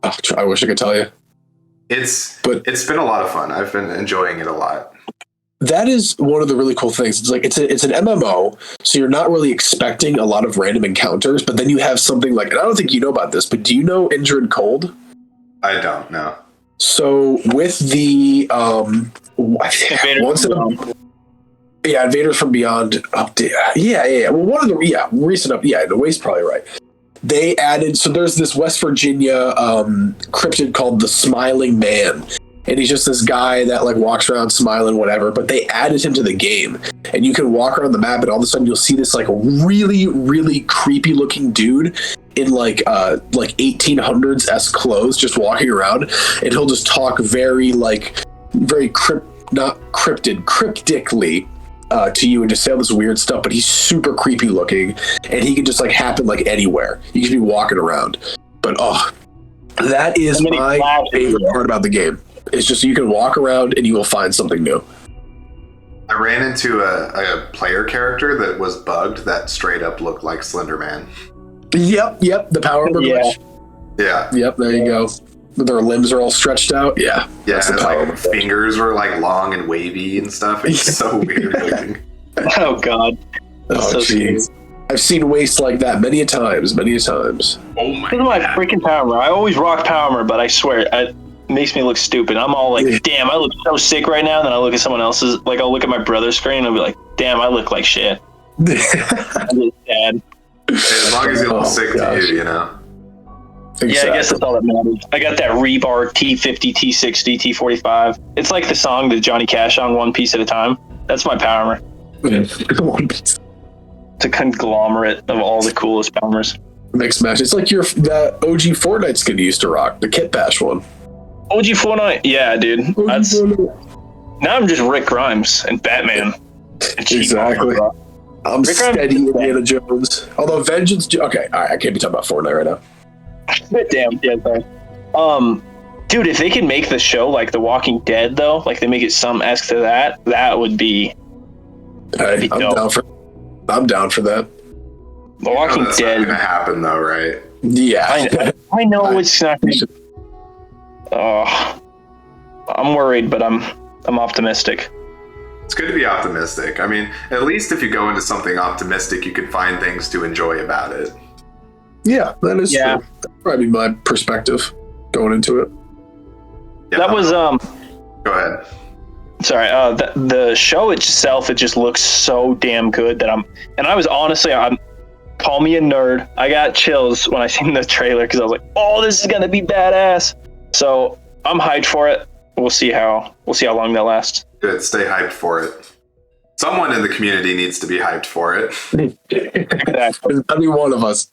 Oh, I wish I could tell you. It's been a lot of fun. I've been enjoying it a lot. That is one of the really cool things. It's like it's an MMO, so you're not really expecting a lot of random encounters, but then you have something like, and I don't think you know about this, but do you know Injured Cold? I don't know. So with the Invaders from Beyond update. Yeah. Well, one of the recent the Waste's probably right. They added, so there's this West Virginia cryptid called the Smiling Man. And he's just this guy that like walks around smiling, whatever. But they added him to the game, and you can walk around the map, and all of a sudden you'll see this like really, really creepy looking dude in like 1800s clothes, just walking around, and he'll just talk very cryptically to you, and just say all this weird stuff. But he's super creepy looking, and he can just like happen like anywhere. You can be walking around, but that is my favorite part about the game. It's just you can walk around and you will find something new. I ran into a player character that was bugged that straight up looked like Slender Man. Yep, the power armor glitch. Yeah. Yep, there you go. Their limbs are all stretched out. Yeah. Yeah, and like fingers were like long and wavy and stuff. It's so weird looking. Oh god. That's jeez. I've seen Waste like that many a times. Oh my This is my freaking power armor. I always rock power armor, but I swear it makes me look stupid. I'm all like, damn, I look so sick right now. And then I look at someone else's, like I'll look at my brother's screen and I'll be like, damn, I look like shit. I look bad. As long as you look sick to you, Exactly. Yeah, I guess that's all that matters. I got that rebar T50, T60, T45. It's like the song that Johnny Cash on, One Piece at a Time. That's my power armor. One Piece. It's a conglomerate of all the coolest power armors. Mixed match. It's like that OG Fortnite skin you used to rock, the Kit Bash one. OG Fortnite? Yeah, dude. Now I'm just Rick Grimes and Batman. Exactly. I'm Rick steady Indiana Jones. Although Vengeance... Okay, all right, I can't be talking about Fortnite right now. Damn, yeah, sorry. Dude, if they can make the show like The Walking Dead, though, like they make it some-esque to that would be... Hey, I'm down for that. The Walking that's Dead... not gonna happen, though, right? Yeah. I know it's not gonna... I'm worried, but I'm optimistic. It's good to be optimistic. I mean, at least if you go into something optimistic, you can find things to enjoy about it. Yeah, that is true. That's probably my perspective going into it. Yeah, that was Go ahead. Sorry. The show itself, it just looks so damn good that I was honestly, call me a nerd. I got chills when I seen the trailer because I was like, oh, this is gonna be badass. So I'm hyped for it. We'll see how long that lasts. Good. Stay hyped for it. Someone in the community needs to be hyped for it. Exactly. I mean, one of us.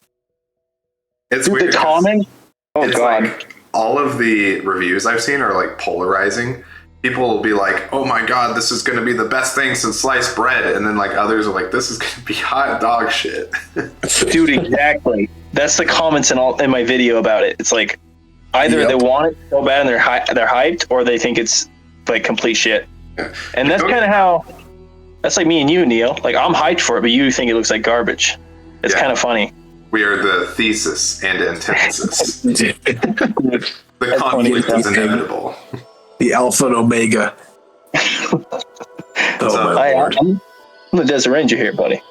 It's Dude, weird. the comment. Oh It's god. like all of the reviews I've seen are like polarizing. People will be like, "Oh my god, this is going to be the best thing since sliced bread," and then like others are like, "This is going to be hot dog shit." Dude, exactly. That's the comments in my video about it. It's like either Yep. they want it so bad and they're hyped, or they think it's like complete shit. And that's kind of how. That's like me and you, Neil. Like I'm hyped for it, but you think it looks like garbage. It's Yeah. kind of funny. We are the thesis and antithesis. The That's conflict funny. is inevitable. The Alpha and Omega. Oh my lord. I'm the Desert Ranger here, buddy.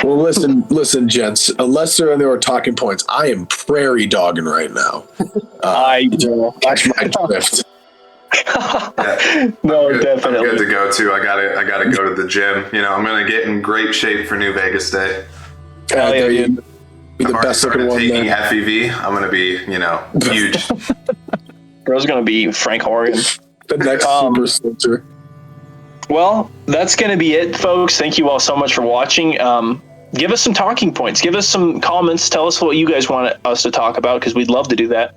Well, listen, gents. Unless there are talking points, I am prairie dogging right now. I do. Catch my drift. Yeah. No, I'm definitely. good to go too. I gotta go to the gym. You know, I'm gonna get in great shape for New Vegas Day. Hell yeah, There you dude. be the I'm already best looking started one taking there. FEV. I'm gonna be, huge. Bro's gonna be Frank Horgan. The next super soldier. Well, that's going to be it, folks. Thank you all so much for watching. Give us some talking points. Give us some comments. Tell us what you guys want us to talk about, because we'd love to do that.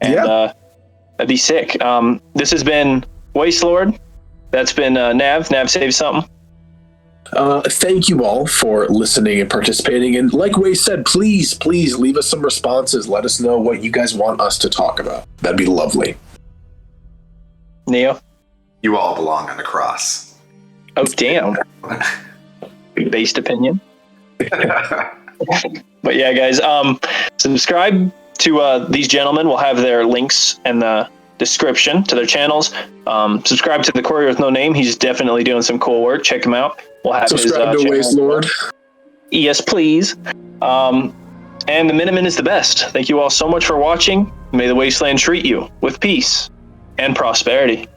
And that'd be sick. This has been Wastelord. That's been Nav. Nav, save something. Thank you all for listening and participating. And like Way said, please leave us some responses. Let us know what you guys want us to talk about. That'd be lovely. Neo. You all belong on the cross. Oh, damn. Based opinion. But yeah, guys, subscribe to these gentlemen. We'll have their links in the description to their channels. Subscribe to the Courier with No Name. He's definitely doing some cool work. Check him out. We'll have Subscribe his to channel. Wastelord. Yes, please. And the Minuteman is the best. Thank you all so much for watching. May the Wasteland treat you with peace and prosperity.